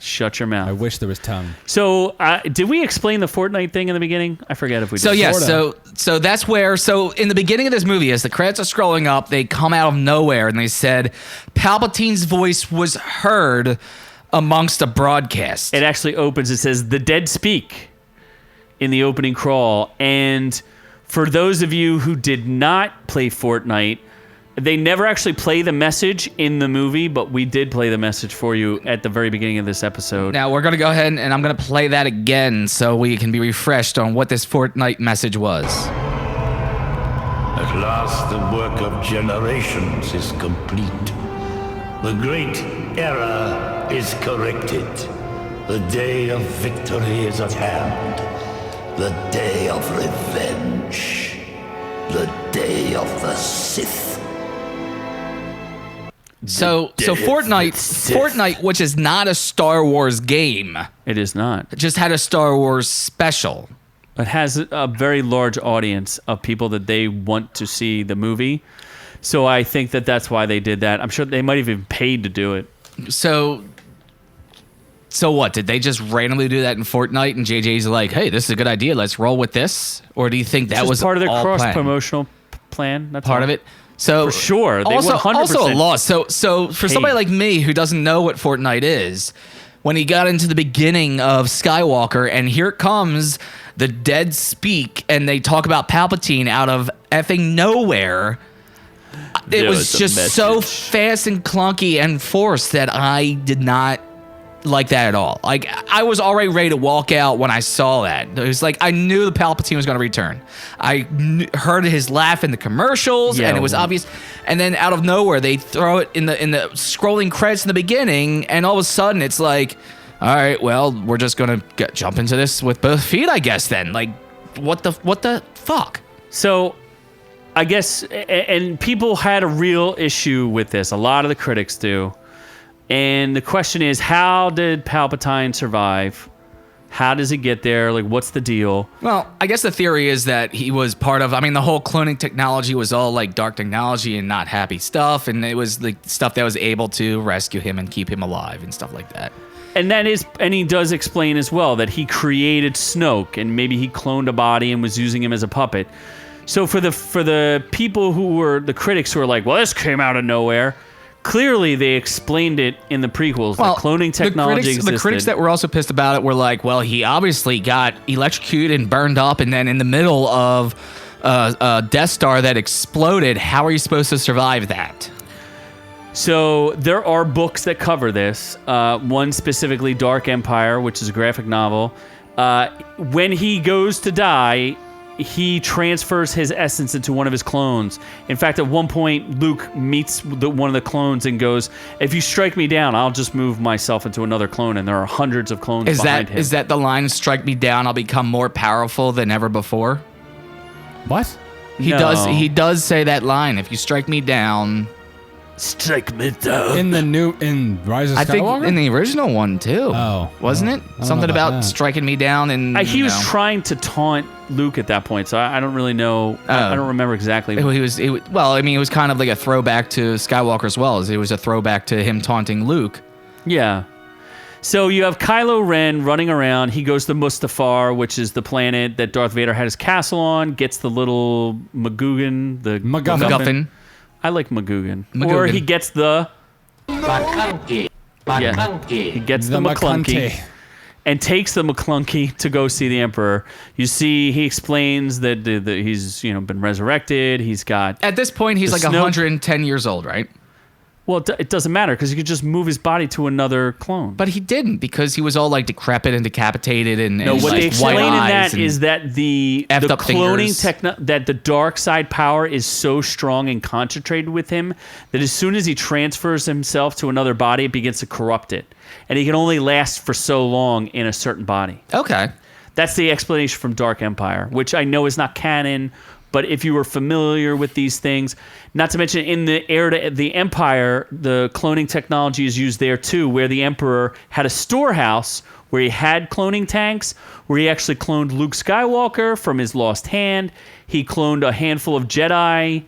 Shut your I mouth. wish there was tongue. So, did we explain the Fortnite thing in the beginning? I forget if we did. So yes, Sorta. so that's where. So in the beginning of this movie, as the credits are scrolling up, they come out of nowhere and they said Palpatine's voice was heard amongst a broadcast. It actually opens. It says, "The dead speak," in the opening crawl. And for those of you who did not play Fortnite, they never actually play the message in the movie, but we did play the message for you at the very beginning of this episode. Now we're gonna go ahead and I'm gonna play that again so we can be refreshed on what this Fortnite message was. At last, the work of generations is complete. The great error is corrected. The day of victory is at hand. The day of revenge. The day of the Sith. So Dead Fortnite, which is not a Star Wars game, It is not. it just had a Star Wars special. It has a very large audience of people that they want to see the movie. So I think that that's why they did that. I'm sure they might have even paid to do it. So what? Did they just randomly do that in Fortnite and JJ's like, hey, this is a good idea, let's roll with this? Or do you think that This was is part of their all cross planned? promotional plan. That's Part all. of it? So For sure. They also 100% a loss. So for somebody like me who doesn't know what Fortnite is, when he got into the beginning of Skywalker, and here it comes, the dead speak, and they talk about Palpatine out of effing nowhere. It There was was a just so message. fast and clunky and forced that I did not like that at all. Like, I was already ready to walk out when I saw that. It was like I knew the Palpatine was going to return. I heard his laugh in the commercials, Yeah, and it was well. obvious. And then out of nowhere, they throw it in the scrolling credits in the beginning, and all of a sudden, it's like, all right, well, we're just going to jump into this with both feet, I guess. Then, like, what the fuck? So I guess, and people had a real issue with this. A lot of the critics do. And the question is, how did Palpatine survive? How does he get there? Like, what's the deal? Well, I guess the theory is that he was part of, I mean, the whole cloning technology was all like dark technology and not happy stuff. And it was like stuff that was able to rescue him and keep him alive and stuff like that. And that is, and he does explain as well that he created Snoke, and maybe he cloned a body and was using him as a puppet. So for the people who were the critics who were like, well, this came out of nowhere. Clearly, they explained it in the prequels. That cloning technology existed. The critics that were also pissed about it were like, well, he obviously got electrocuted and burned up, and then in the middle of a Death Star that exploded. How are you supposed to survive that? So there are books that cover this. One specifically, Dark Empire, which is a graphic novel. When he goes to die, he transfers his essence into one of his clones. In fact, at one point, Luke meets one of the clones and goes, if you strike me down, I'll just move myself into another clone. And there are hundreds of clones behind him. Is that the line, strike me down, I'll become more powerful than ever before? What? He does say that line, if you strike me down. Strike me down. In Rise of I think Skywalker? in the original one too. Oh, wasn't well, it? I don't Something know about about that. striking me down and He was trying to taunt Luke at that point, so I don't really know. I don't remember exactly. It was kind of like a throwback to Skywalker as well. As it was a throwback to him taunting Luke. Yeah. So you have Kylo Ren running around. He goes to Mustafar, which is the planet that Darth Vader had his castle on, gets the little MacGuffin. MacGuffin. I like MacGuffin. MacGuffin. Or he gets the... McClunky. Yeah. He gets the McClunky. and takes the McClunky to go see the Emperor. You see, he explains that he's been resurrected. He's got At this point, he's like 110 years old, right? Well, it doesn't matter because he could just move his body to another clone. But he didn't because he was all like decrepit and decapitated and no. What like they explain white in eyes that is that the cloning that the dark side power is so strong and concentrated with him that as soon as he transfers himself to another body, it begins to corrupt it, and he can only last for so long in a certain body. Okay, that's the explanation from Dark Empire, which I know is not canon. But if you were familiar with these things, not to mention in the era to the Empire, the cloning technology is used there too, where the Emperor had a storehouse where he had cloning tanks, where he actually cloned Luke Skywalker from his lost hand. He cloned a handful of Jedi.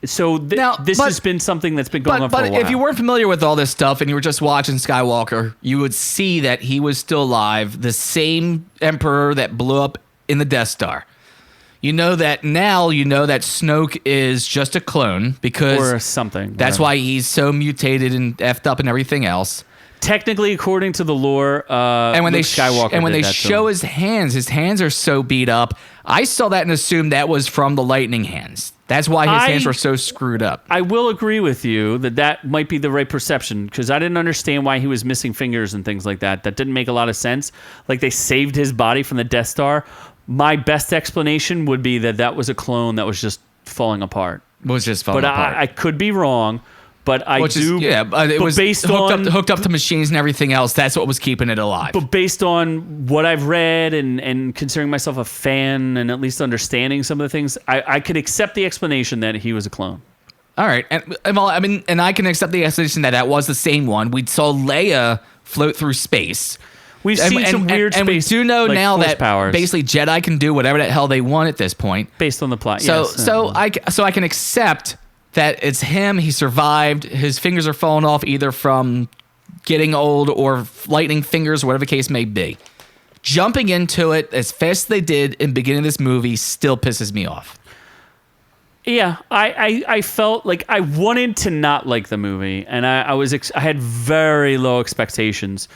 This has been something that's been going on for a while. But if you weren't familiar with all this stuff and you were just watching Skywalker, you would see that he was still alive, the same Emperor that blew up in the Death Star. You know that now. You know that Snoke is just a clone because or something. That's why he's so mutated and effed up and everything else. Technically, according to the lore, and when Luke Skywalker when they show his hands are so beat up. I saw that and assumed that was from the lightning hands. That's why his hands were so screwed up. I will agree with you that might be the right perception because I didn't understand why he was missing fingers and things like that. That didn't make a lot of sense. Like they saved his body from the Death Star. My best explanation would be that was a clone that was just falling apart. Apart. I could be wrong, but it was hooked up to machines and everything else. That's what was keeping it alive. But based on what I've read and considering myself a fan and at least understanding some of the things, I could accept the explanation that he was a clone. All right, and I can accept the explanation that was the same one. We saw Leia float through space. We've seen some weird space. And we do know now that powers. Basically Jedi can do whatever the hell they want at this point. Based on the plot, So I can accept that it's him. He survived. His fingers are falling off either from getting old or lightning fingers, whatever the case may be. Jumping into it as fast as they did in the beginning of this movie still pisses me off. Yeah, I felt like I wanted to not like the movie, and I had very low expectations.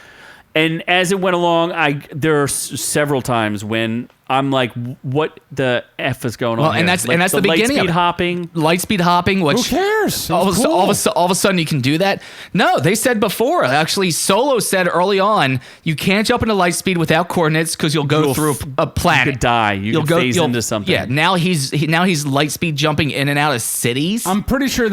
And as it went along, there are several times when I'm like, "What the f is going on?" And that's the beginning lightspeed of it. hopping. Lightspeed hopping. Which, who cares? All of a sudden, you can do that. No, they said before. Actually, Solo said early on, you can't jump into lightspeed without coordinates because you'll go through a planet. You could die. You'll phase into something. Yeah. Now he's lightspeed jumping in and out of cities. I'm pretty sure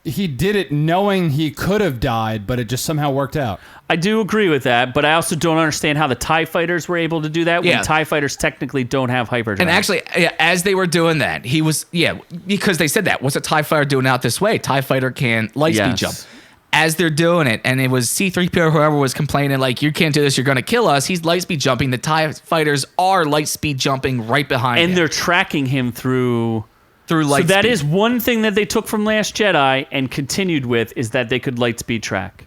he did it knowing he could have died, but it just somehow worked out. I do agree with that, but I also don't understand how the TIE fighters were able to do that when TIE fighters technically don't have hyperdrive. And actually, as they were doing that, because they said that. What's a TIE fighter doing out this way? TIE fighter can lightspeed jump. As they're doing it, and it was C-3PO or whoever was complaining, like, you can't do this, you're going to kill us. He's lightspeed jumping. The TIE fighters are lightspeed jumping right behind him. And they're tracking him through lightspeed. So that is one thing that they took from Last Jedi and continued with is that they could lightspeed track.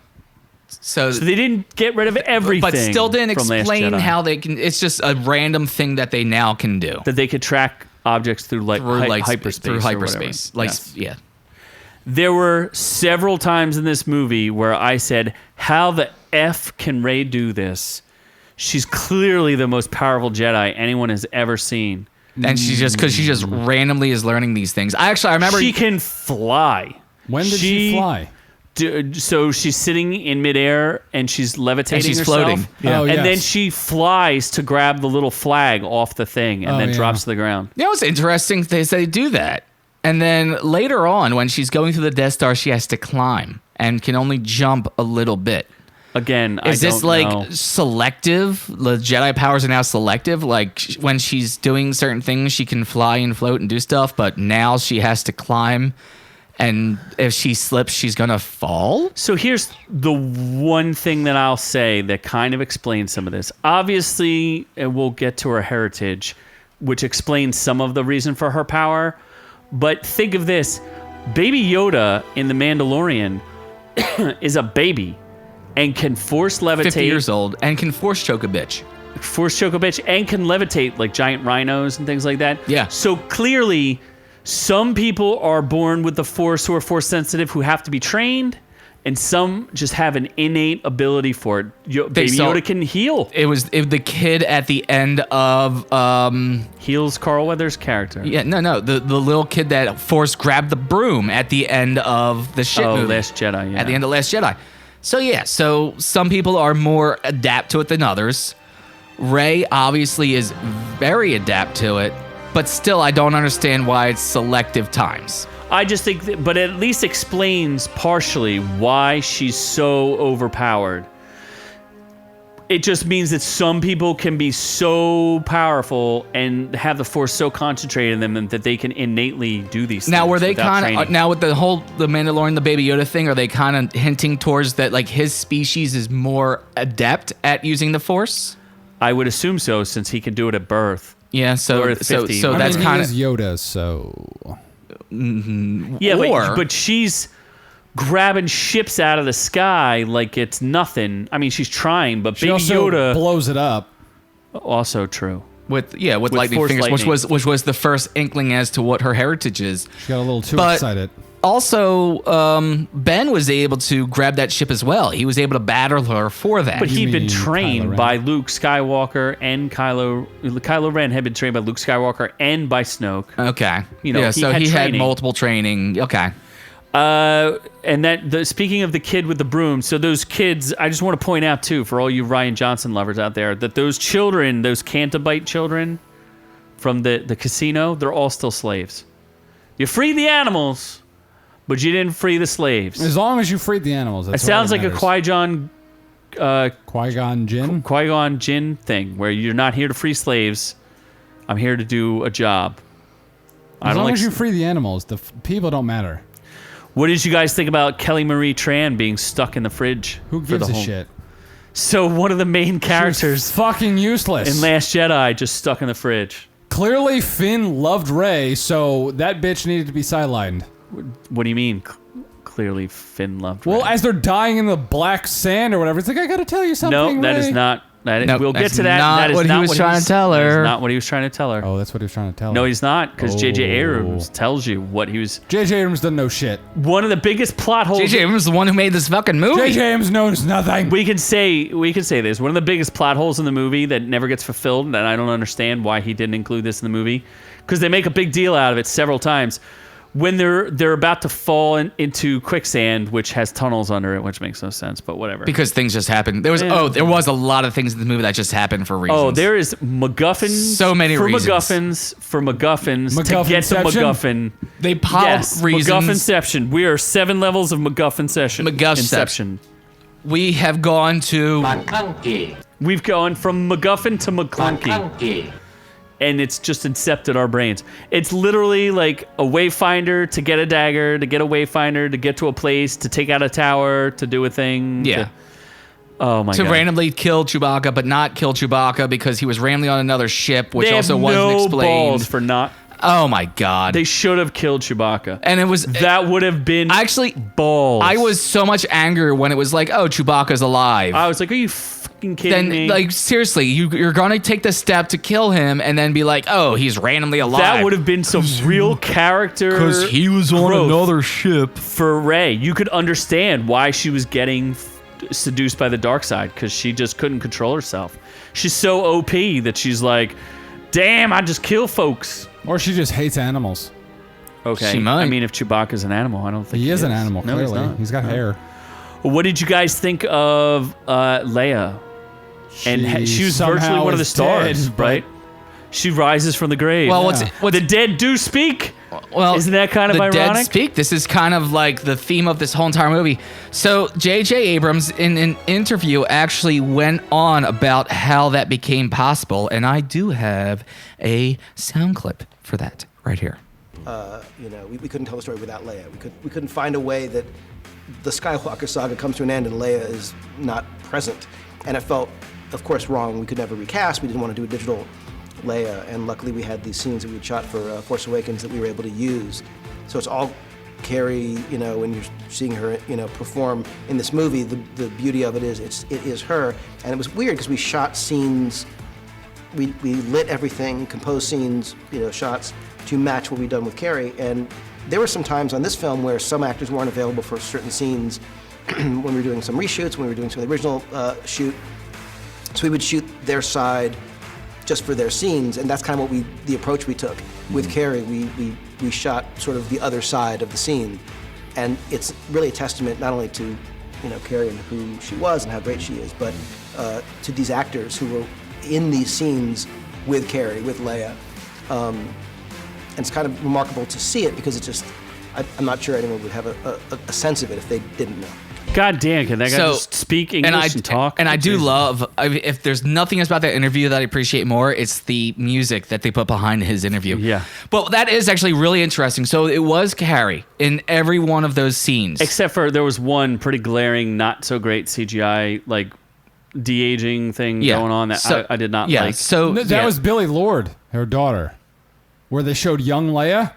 So they didn't get rid of everything, but still didn't from explain how they can. It's just a random thing that they now can do. That they could track objects through hyperspace. Through hyperspace. Yeah. There were several times in this movie where I said, "How the f can Rey do this? She's clearly the most powerful Jedi anyone has ever seen." And she just randomly is learning these things. I remember she can fly. When did she fly? So she's sitting in midair and she's levitating and she's herself. Floating. Yeah. And then she flies to grab the little flag off the thing and then drops to the ground. You know what's interesting? They do that. And then later on, when she's going through the Death Star, she has to climb and can only jump a little bit. Again, is this like know. Selective? The Jedi powers are now selective. Like when she's doing certain things, she can fly and float and do stuff, but now she has to climb. And if she slips, she's going to fall? So here's the one thing that I'll say that kind of explains some of this. Obviously, we'll get to her heritage, which explains some of the reason for her power. But think of this. Baby Yoda in The Mandalorian is a baby and can force levitate. 50 years old and can force choke a bitch. And can levitate like giant rhinos and things like that. Yeah. So clearly... some people are born with the Force who are Force sensitive who have to be trained, and some just have an innate ability for it. Baby Yoda can heal. It was the kid at the end of Heals Carl Weathers' character. Yeah, no, the little kid that Force grabbed the broom at the end of the shit movie. Last Jedi. Yeah. At the end of Last Jedi. So some people are more adapt to it than others. Rey obviously is very adept to it, but still I don't understand why it's selective times. I just think, but it at least explains partially why she's so overpowered. It just means that some people can be so powerful and have the Force so concentrated in them that they can innately do these things. Now, were they kind of now with the Mandalorian, the Baby Yoda thing? Are they kind of hinting towards that, like his species is more adept at using the Force? I would assume so, since he can do it at birth. Yeah, so Or at 50. that's he kind is of Yoda, so Yeah, but she's grabbing ships out of the sky like it's nothing. I mean, she's trying, but she Baby also Yoda blows it up. also true. with lightning Force fingers, lightning. which was the first inkling as to what her heritage is. She got a little too But- excited. Also, Ben was able to grab that ship as well. He was able to battle her for that. But he'd been mean Kylo trained Ren? by Luke Skywalker and Kylo Ren had been trained by Luke Skywalker and by Snoke. okay, You know, yeah. he So had he had training. multiple training. Okay. And speaking of the kid with the broom, so those kids, I just want to point out too, for all you Rian Johnson lovers out there, that those children, those Cantabite children from the casino, they're all still slaves. You free the animals, but you didn't free the slaves. As long as you freed the animals. It That's sounds like a Qui-Gon Jinn. Qui-Gon Jinn thing, where you're not here to free slaves. I'm here to do a job. As long as you free the animals, the people don't matter. What did you guys think about Kelly Marie Tran being stuck in the fridge? Who for gives the a whole... shit? So one of the main She was characters fucking useless. in Last Jedi just stuck in the fridge. Clearly, Finn loved Rey, so that bitch needed to be sidelined. What do you mean? Clearly, Finn loved Well, Rey. as they're dying in the black sand or whatever, it's like, I gotta tell you something. No, that Rey. is not. Nope, we'll get that's to that. not That is what he not was what trying to tell That her. is not what he was trying to tell her. Oh, that's what he was trying to tell No, her. he's not, because J.J. Oh. Abrams tells you what he was. J.J. Abrams doesn't know shit. One of the biggest plot holes. J.J. Abrams is the one who made this fucking movie. J.J. Abrams knows nothing. We can say this. One of the biggest plot holes in the movie that never gets fulfilled, and I don't understand why he didn't include this in the movie, because they make a big deal out of it several times. When they're about to fall into quicksand, which has tunnels under it, which makes no sense, but whatever. Because things just happened. There was a lot of things in the movie that just happened for reasons. Oh, there is MacGuffins. So many for reasons. MacGuffins to get the MacGuffin. They piled Yes, reasons. MacGuffinception. We are 7 levels of MacGuffinception. MacGuffception. We have gone to We've gone from MacGuffin to McClunky. And it's just incepted our brains. It's literally like a wayfinder to get a dagger, to get a wayfinder, to get to a place, to take out a tower, to do a thing. Yeah. Oh my to god. randomly kill Chewbacca, but not kill Chewbacca because he was randomly on another ship, which They also have wasn't no explained. balls for not. Oh my god. They should have killed Chewbacca. And it was That would have been actually balls. I was so much anger when it was like, oh, Chewbacca's alive. I was like, are you fucking kidding me? Then, like, seriously, you're gonna take the step to kill him and then be like, oh, he's randomly alive. that would have been some real character. was growth ship. for Rey. You could understand why she was getting seduced by the dark side, because she just couldn't control herself. She's so OP that she's like, damn, I just kill folks. Or she just hates animals. Okay. She might. I mean, if Chewbacca's an animal, I don't think He is an animal, No, clearly. he's not. He's got hair. What did you guys think of Leia? And she was virtually somehow one of the is stars, dead, but- right? She rises from the grave. Well, Yeah. what's the dead do speak. well, Isn't that kind of the ironic? dead speak. This is kind of like the theme of this whole entire movie. So J.J. Abrams, in an interview, actually went on about how that became possible, and I do have a sound clip for that right here. We couldn't tell the story without Leia. We couldn't find a way that the Skywalker saga comes to an end and Leia is not present. And it felt, of course, wrong. We could never recast. We didn't want to do a digital Leia. And luckily we had these scenes that we shot for Force Awakens that we were able to use. So it's all Carrie, when you're seeing her, perform in this movie, the beauty of it is it is her. And it was weird because we shot scenes, we lit everything, composed scenes, shots to match what we'd done with Carrie. And there were some times on this film where some actors weren't available for certain scenes, when we were doing some reshoots, when we were doing some of the original shoot. So we would shoot their side just for their scenes, and that's kind of the approach we took. With Carrie, we shot sort of the other side of the scene, and it's really a testament not only to Carrie and who she was and how great she is, but to these actors who were in these scenes with Carrie, with Leia. And it's kind of remarkable to see it because I'm not sure anyone would have a sense of it if they didn't know. God damn, can that guy just speak English and talk? And I do love, if there's nothing else about that interview that I appreciate more, it's the music that they put behind his interview. Yeah. But that is actually really interesting. So it was Carrie in every one of those scenes. Except for there was one pretty glaring, not so great CGI, like de-aging thing going on that I did not like. So that was Billy Lord, her daughter, where they showed young Leia.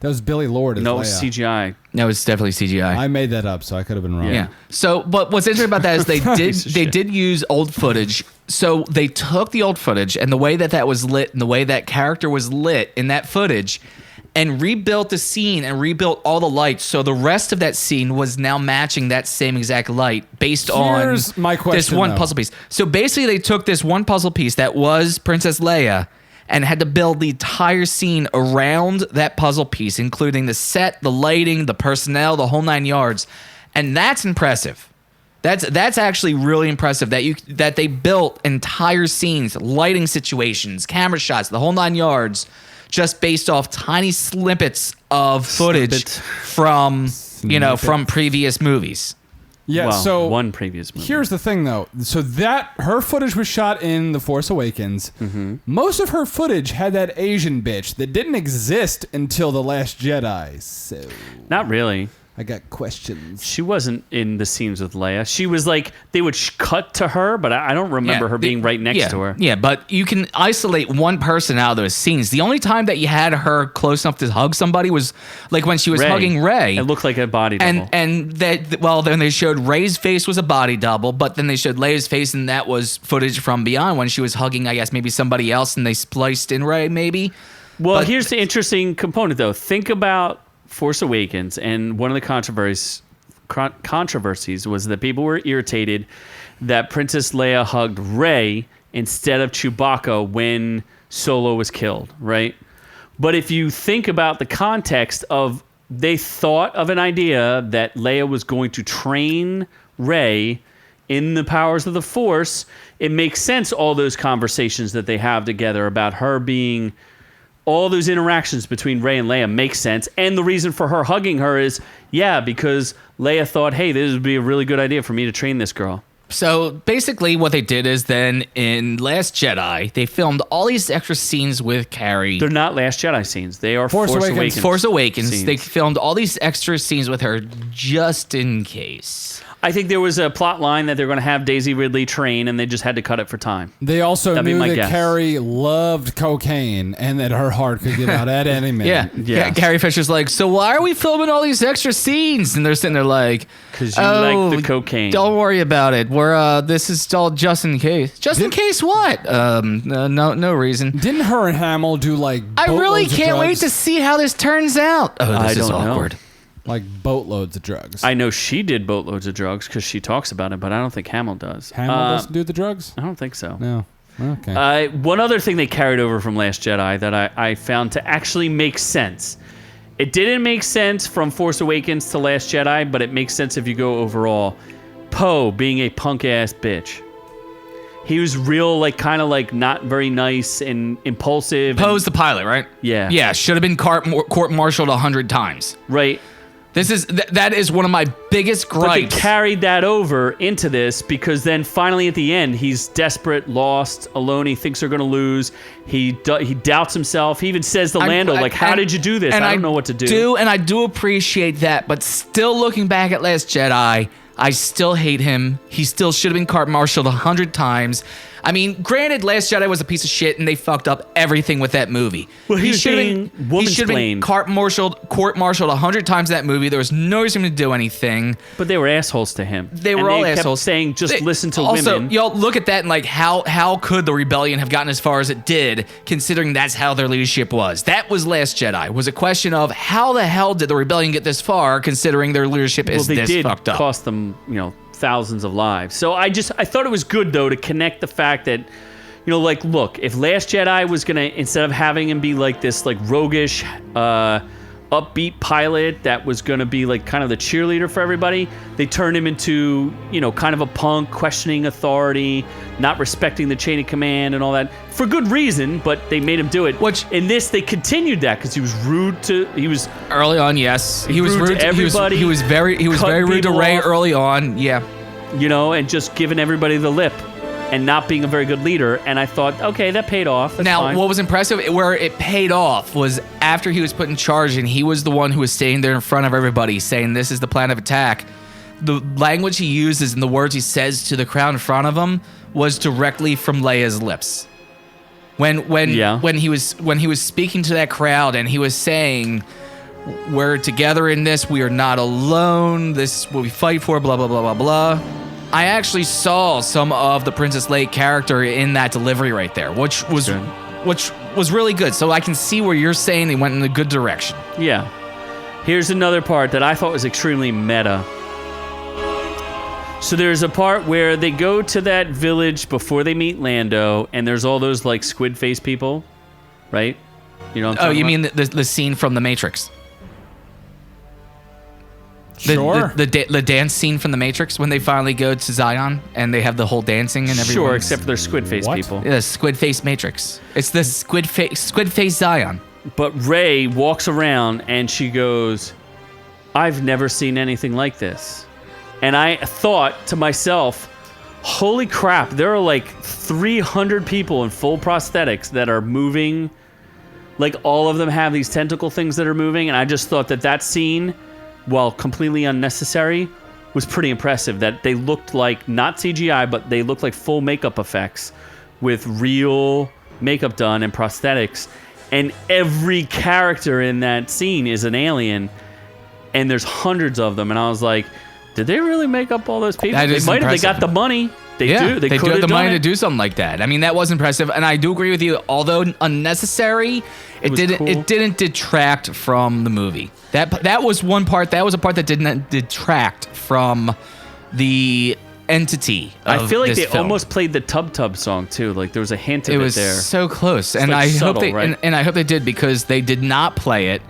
That was Billy Lord as Leia. No, it was CGI. No, it's definitely CGI. I made that up, so I could have been wrong. Yeah. So, but what's interesting about that is they did use old footage. So they took the old footage and the way that was lit and the way that character was lit in that footage, and rebuilt the scene and rebuilt all the lights. So the rest of that scene was now matching that same exact light based on my question, this one puzzle piece. So basically, they took this one puzzle piece that was Princess Leia and had to build the entire scene around that puzzle piece, including the set, the lighting, the personnel, the whole 9 yards. And that's impressive. That's actually really impressive that they built entire scenes, lighting situations, camera shots, the whole 9 yards, just based off tiny snippets of footage from previous movies. Yeah, so one previous movie. Here's the thing, though. So her footage was shot in The Force Awakens. Mm-hmm. Most of her footage had that Asian bitch that didn't exist until The Last Jedi. So not really. I got questions. She wasn't in the scenes with Leia. She was like, they would cut to her, but I don't remember her being right next to her. Yeah, but you can isolate one person out of those scenes. The only time that you had her close enough to hug somebody was like when she was hugging Rey. It looked like a body double. And then they showed Rey's face was a body double, but then they showed Leia's face, and that was footage from beyond when she was hugging, I guess, maybe somebody else, and they spliced in Rey, maybe. Well, here's the interesting component, though. Think about Force Awakens, and one of the controversies was that people were irritated that Princess Leia hugged Rey instead of Chewbacca when Solo was killed, right? But if you think about the context of, they thought of an idea that Leia was going to train Rey in the powers of the Force, it makes sense, all those conversations that they have together about her being... All those interactions between Rey and Leia make sense. And the reason for her hugging her is, because Leia thought, hey, this would be a really good idea for me to train this girl. So basically what they did is then in Last Jedi, they filmed all these extra scenes with Carrie. They're not Last Jedi scenes. They are Force Awakens. Force Awakens. Scenes. They filmed all these extra scenes with her just in case. I think there was a plot line that they're going to have Daisy Ridley train, and they just had to cut it for time. They also knew that Carrie loved cocaine and that her heart could give out at any minute. Yeah. Carrie Fisher's like, so why are we filming all these extra scenes? And they're sitting there like, because you like the cocaine. Don't worry about it. This is all just in case. Just in case what? No reason. Didn't her and Hamill do like? I really can't wait to see how this turns out. Oh, this is awkward. Like boatloads of drugs. I know she did boatloads of drugs because she talks about it, but I don't think Hamill does. Hamill doesn't do the drugs? I don't think so. No. Okay. One other thing they carried over from Last Jedi that I found to actually make sense. It didn't make sense from Force Awakens to Last Jedi, but it makes sense if you go overall. Poe being a punk-ass bitch. He was real, kind of not very nice and impulsive. Poe's the pilot, right? Yeah. Yeah, should have been court-martialed 100 times. Right. That is one of my biggest gripes. But they carried that over into this because then finally at the end, he's desperate, lost, alone. He thinks they're going to lose. He doubts himself. He even says to Lando, how did you do this? I don't know what to do. And I do appreciate that. But still looking back at Last Jedi, I still hate him. He still should have been court-martialed 100 times. I mean, granted, Last Jedi was a piece of shit, and they fucked up everything with that movie. Well, he should have been court-martialed 100 times in that movie. There was no reason to do anything. But they were assholes to him. They were all assholes. Kept saying, just listen to also, women. Y'all look at that and like, how could the rebellion have gotten as far as it did, considering that's how their leadership was? That was Last Jedi. It was a question of how the hell did the rebellion get this far, considering their leadership is this fucked up? Cost them, thousands of lives. So I thought it was good though to connect the fact that, like, look, if Last Jedi was gonna, instead of having him be like this like roguish, upbeat pilot that was gonna be like kind of the cheerleader for everybody, they turned him into, kind of a punk, questioning authority, not respecting the chain of command and all that for good reason, but they made him do it. Which in this they continued that because he was rude to. He was early on, yes. He was rude to everybody. He was very rude to Rey early on, yeah. And just giving everybody the lip and not being a very good leader. And I thought, okay, that paid off. That's now, fine. what was impressive, where it paid off, was after he was put in charge and he was the one who was standing there in front of everybody saying, this is the plan of attack. The language he uses and the words he says to the crowd in front of him was directly from Leia's lips. When he was speaking to that crowd and he was saying, we're together in this, we are not alone, this is what we fight for, blah, blah, blah, blah, blah. I actually saw some of the Princess Leia character in that delivery right there, which was really good. So I can see where you're saying they went in a good direction. Yeah. Here's another part that I thought was extremely meta. So there's a part where they go to that village before they meet Lando, and there's all those like squid face people, right? You know what I'm talking you about? mean the scene from The Matrix? Sure. The dance scene from The Matrix when they finally go to Zion and they have the whole dancing and everything. Sure, except for their squid face What? people. Yeah, squid face Matrix. It's the squid face Zion. But Rey walks around and she goes, I've never seen anything like this. And I thought to myself, holy crap, there are like 300 people in full prosthetics that are moving. Like all of them have these tentacle things that are moving. And I just thought that scene, while completely unnecessary, was pretty impressive. That they looked like, not CGI, but they looked like full makeup effects with real makeup done and prosthetics. And every character in that scene is an alien. And there's hundreds of them. And I was like, did they really make up all those people? That They is might have. They impressive. got the money. They do. They do have the money to do something like that. I mean, that was impressive, and I do agree with you. Although unnecessary, it didn't detract from the movie. That was one part. That was a part that didn't detract from the entity of I feel like this they film. almost played the Tub Tub song too. Like there was a hint of It it was there. so close, and like I subtle, hope they right? and I hope they did, because they did not play it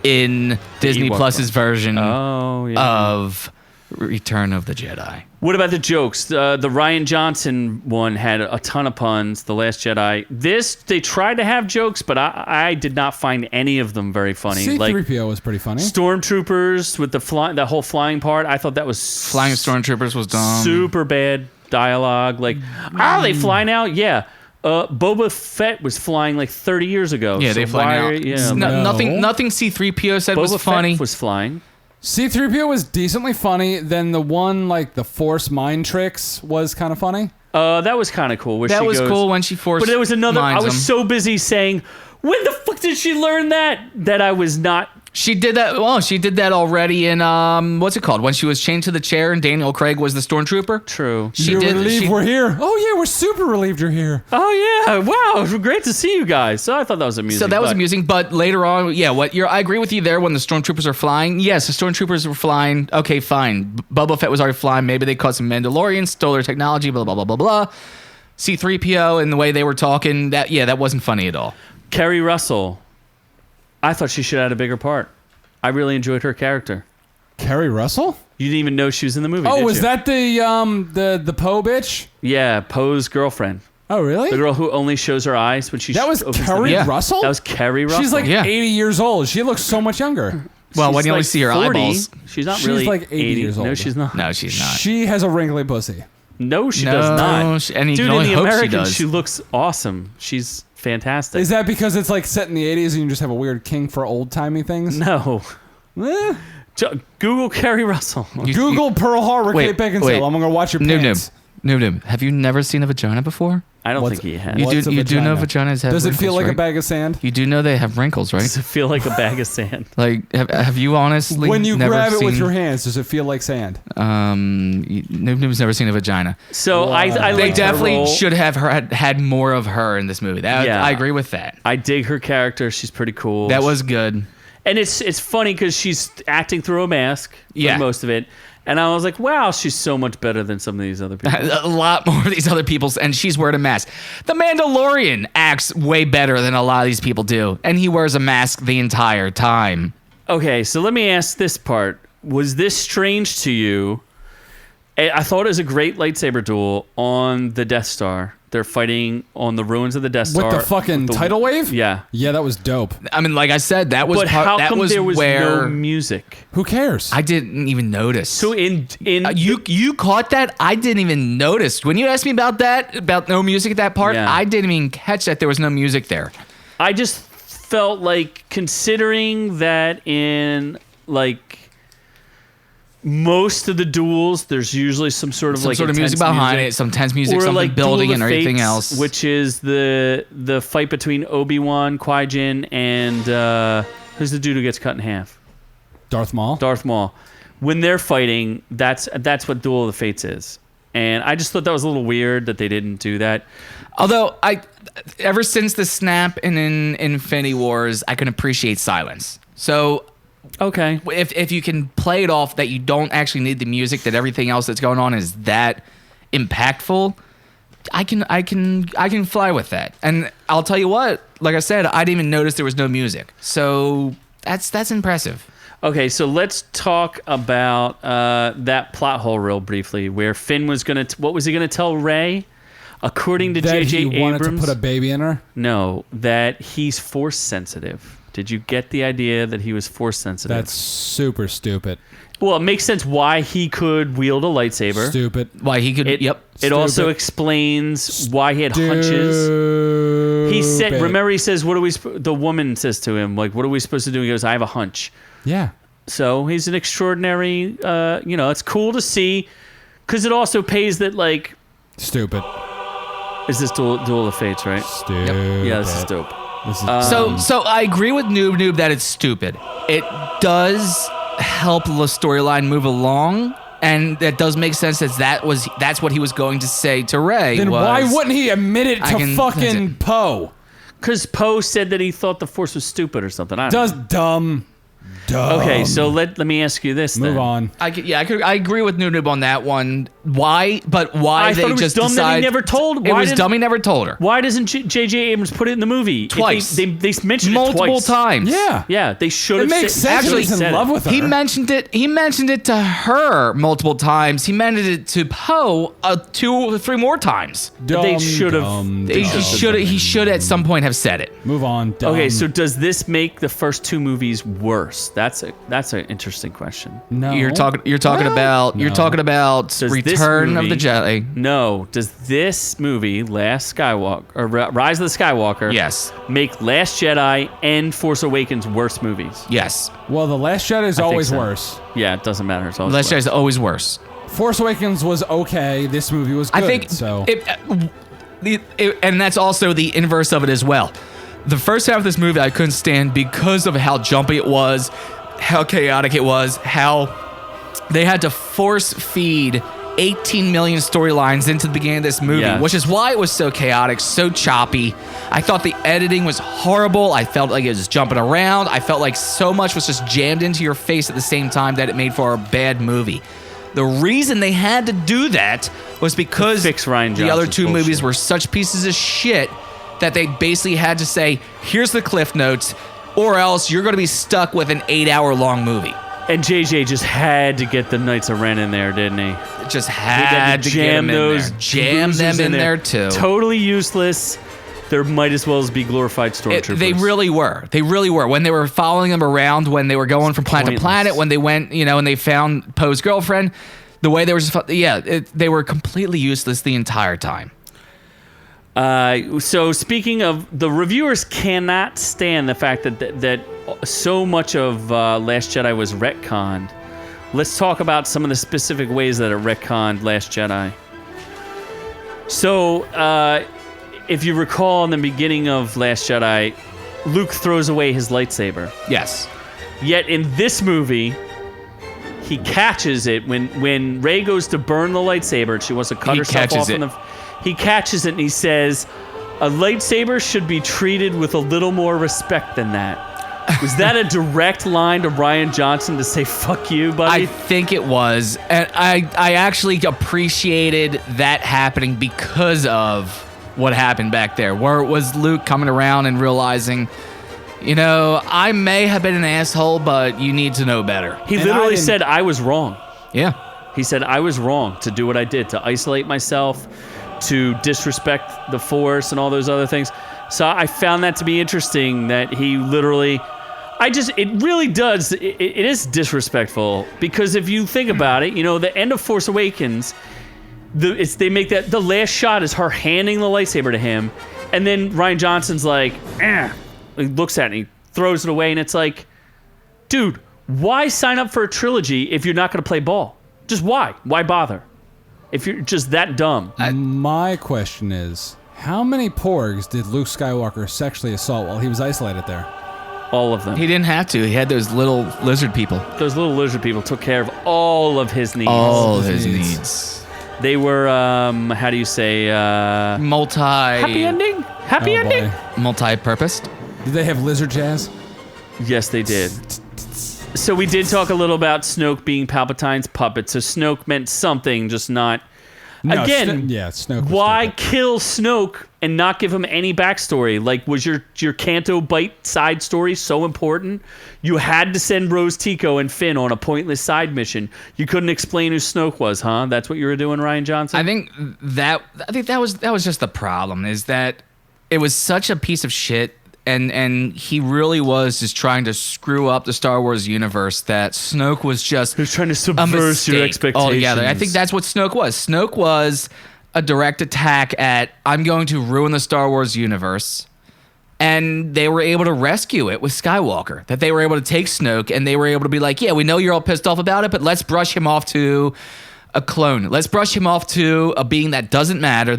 in Disney Ewok Plus's version Oh yeah. of Return of the Jedi. What about the jokes? The Ryan Johnson one had a ton of puns. The Last Jedi. This, they tried to have jokes, but I did not find any of them very funny. C-3PO was pretty funny. Stormtroopers with the whole flying part. I thought that was Flying Stormtroopers was dumb. super bad dialogue. Like, they fly now? Yeah. Boba Fett was flying like 30 years ago. Yeah, so they fly now. Yeah, No. Nothing C-3PO said was Boba funny. Fett was flying. C-3PO was decently funny. Then the one, like, the Force mind tricks was kind of funny. That was kind of cool. Where That she was goes, cool when she forced. But there was another. I was him. so busy saying, when the fuck did she learn that I was not. She did that. Well, she did that already in what's it called? When she was chained to the chair and Daniel Craig was the stormtrooper. True. You're relieved we're here. Oh, yeah, we're super relieved you're here. Oh yeah! Wow, it was great to see you guys. So I thought that was amusing. So that was amusing, but later on, yeah, I agree with you there when the stormtroopers are flying. Yes, the stormtroopers were flying. Okay, fine. Boba Fett was already flying. Maybe they caught some Mandalorians, stole their technology, blah, blah, blah, blah, blah. C-3PO and the way they were talking, that wasn't funny at all. Kerry Russell. I thought she should have had a bigger part. I really enjoyed her character. Kerry Russell? You didn't even know she was in the movie. Oh, did was you? that the Poe bitch? Yeah, Poe's girlfriend. Oh, really? The girl who only shows her eyes when she That was opens the Kerry mouth. Russell? That was Kerry Russell. She's like Yeah. 80 years old. She looks so much younger. Well, when She's you only like see her 40. eyeballs. She's not She's really like 80 years old. No, she's not. No, she's not. She has a wrinkly pussy. No, she No, does not. and you Dude, can only in the hope she American, does. she looks awesome. She's fantastic. Is that because it's like set in the 80s and you just have a weird king for old-timey things? No. Google Kerry Russell. Google Pearl Harbor, Wait, Cape Beckinsale. wait. I'm going to watch your Noob-Noob. pants. Noob, have you never seen a vagina before? I don't What's- think he has. You What's a do know vagina? vaginas have Does it wrinkles, feel like a right? bag of sand? You do know they have wrinkles, right? Does it feel like a bag of sand? Like, have you honestly When you never grab it with seen- your hands, does it feel like sand? Noob's never seen a vagina. So I They liked her definitely role. should have had more of her in this movie. Yeah. I agree with that. I dig her character. She's pretty cool. That was good. And it's funny because she's acting through a mask Yeah. for most of it. And I was like, wow, she's so much better than some of these other people. A lot more of these other people's, and she's wearing a mask. The Mandalorian acts way better than a lot of these people do, and he wears a mask the entire time. Okay, so let me ask this part. Was this strange to you? I thought it was a great lightsaber duel on the Death Star. They're fighting on the ruins of the Death Star. With the fucking tidal wave? Yeah. Yeah, that was dope. I mean, like I said, that was But how that come was there was where no music? Who cares? I didn't even notice. So in you caught that? I didn't even notice. When you asked me about that, about no music at that part, Yeah. I didn't even catch that there was no music there. I just felt like, considering that in like most of the duels, there's usually some sort of Some sort of music behind it, some tense music, or something like building Duel of and everything Fates, else. which is the fight between Obi-Wan, Qui-Gon, and who's the dude who gets cut in half? Darth Maul? Darth Maul. When they're fighting, that's what Duel of the Fates is. And I just thought that was a little weird that they didn't do that. Although ever since the snap in Infinity Wars, I can appreciate silence. So Okay. if you can play it off that you don't actually need the music, that everything else that's going on is that impactful, I can fly with that. And I'll tell you what, like I said, I didn't even notice there was no music. So that's impressive. Okay, so let's talk about that plot hole real briefly, where Finn was gonna. What was he gonna tell Rey? According to That J.J. he wanted Abrams, to put a baby in her? no, that he's force sensitive. Did you get the idea that he was force sensitive? That's super stupid. Well, it makes sense why he could wield a lightsaber. Stupid. Why he could? It, Yep. It also Stupid. explains why he had hunches. He said, Stupid. remember, he says, "What are we?" The woman says to him, "Like, what are we supposed to do?" He goes, "I have a hunch." Yeah. So he's an extraordinary. It's cool to see, because it also pays that. Like, Stupid. is this Duel of Fates, right? Stupid. Yeah, this is dope. This is So I agree with Noob that it's stupid. It does help the storyline move along, and that does make sense that that's what he was going to say to Rey. then why wouldn't he admit it I to can- fucking Poe? Because Poe said that he thought the Force was stupid or something. I don't know. Dumb. Okay, so let me ask you this. Move then. on. I agree with Noob on that one. Why? But why I they thought it was just dumb that he decide? never told. It Why was didn't- dumb. He never told her. Why doesn't J.J. Abrams put it in the movie? If Twice. They mentioned Multiple it twice. times. Yeah. Yeah, they should It have. makes sense. Actually, He's in love with her. He mentioned it. He mentioned it to her multiple times. He mentioned it to Poe 2 or 3 more times. They should have. He should at some point have said it. Move on. Dumb. Okay, so does this make the first 2 movies worse? That's an interesting question. no. You're talking about Does this Return of movie- the Jedi. No. Does this movie, Last Skywalker or Rise of the Skywalker, Yes. make Last Jedi and Force Awakens worse movies? Yes. Well, The Last Jedi is I think always so. worse. Yeah, it doesn't matter. It's always Last Jedi worse. is always worse. Force Awakens was okay. This movie was good. I think so. and that's also the inverse of it as well. The first half of this movie I couldn't stand because of how jumpy it was, how chaotic it was, how they had to force feed 18 million storylines into the beginning of this movie, Yeah. which is why it was so chaotic, so choppy. I thought the editing was horrible. I felt like it was jumping around. I felt like so much was just jammed into your face at the same time that it made for a bad movie. The reason they had to do that was because fix Rian the other Johnson's 2 movies bullshit. were such pieces of shit that they basically had to say, here's the cliff notes, or else you're going to be stuck with an 8-hour-long movie. And JJ just had to get the Knights of Ren in there, didn't he? Just had to jam get them those in there. Jam losers them in there too. Totally useless. There might as well as be glorified stormtroopers. They really were. They really were. When they were following them around, when they were going from planet to pointless. planet, when they went, and they found Poe's girlfriend, the way they were just, they were completely useless the entire time. So speaking of, the reviewers cannot stand the fact that so much of Last Jedi was retconned. Let's talk about some of the specific ways that it retconned Last Jedi. So, if you recall in the beginning of Last Jedi, Luke throws away his lightsaber. Yes. Yet in this movie, he catches it when Rey goes to burn the lightsaber and she wants to cut herself off. He catches it and he says, "A lightsaber should be treated with a little more respect than that." Was that a direct line to Rian Johnson to say "fuck you, buddy"? I think it was, and I actually appreciated that happening because of what happened back there, where it was Luke coming around and realizing, I may have been an asshole, but you need to know better. He literally said, "I was wrong." Yeah. He said, "I was wrong to do what I did, to isolate myself, to disrespect the Force and all those other things." So I found that to be interesting that he literally... it really does, it is disrespectful, because if you think about it, the end of Force Awakens, they make that, the last shot is her handing the lightsaber to him, and then Rian Johnson's like, he looks at it and he throws it away, and it's like, dude, why sign up for a trilogy if you're not going to play ball? Just why? Why bother? If you're just that dumb. My question is, how many porgs did Luke Skywalker sexually assault while he was isolated there? All of them. He didn't have to. He had those little lizard people. Those little lizard people took care of all of his needs. All of his needs. They were, how do you say, happy ending? Happy ending? Multi-purposed. Did they have lizard jazz? Yes, they did. So we did talk a little about Snoke being Palpatine's puppet. So Snoke meant something, just not... No, Again, Snoke was why stupid. kill Snoke and not give him any backstory? Like, was your Canto Bight side story so important? You had to send Rose Tico and Finn on a pointless side mission. You couldn't explain who Snoke was, huh? That's what you were doing, Rian Johnson? I think that was just the problem, is that it was such a piece of shit, and he really was just trying to screw up the Star Wars universe, that Snoke was just... He was trying to subvert your expectations. Altogether. I think that's what Snoke was. Snoke was a direct attack at, I'm going to ruin the Star Wars universe. And they were able to rescue it with Skywalker. That they were able to take Snoke and they were able to be like, yeah, we know you're all pissed off about it, but let's brush him off to a clone. Let's brush him off to a being that doesn't matter.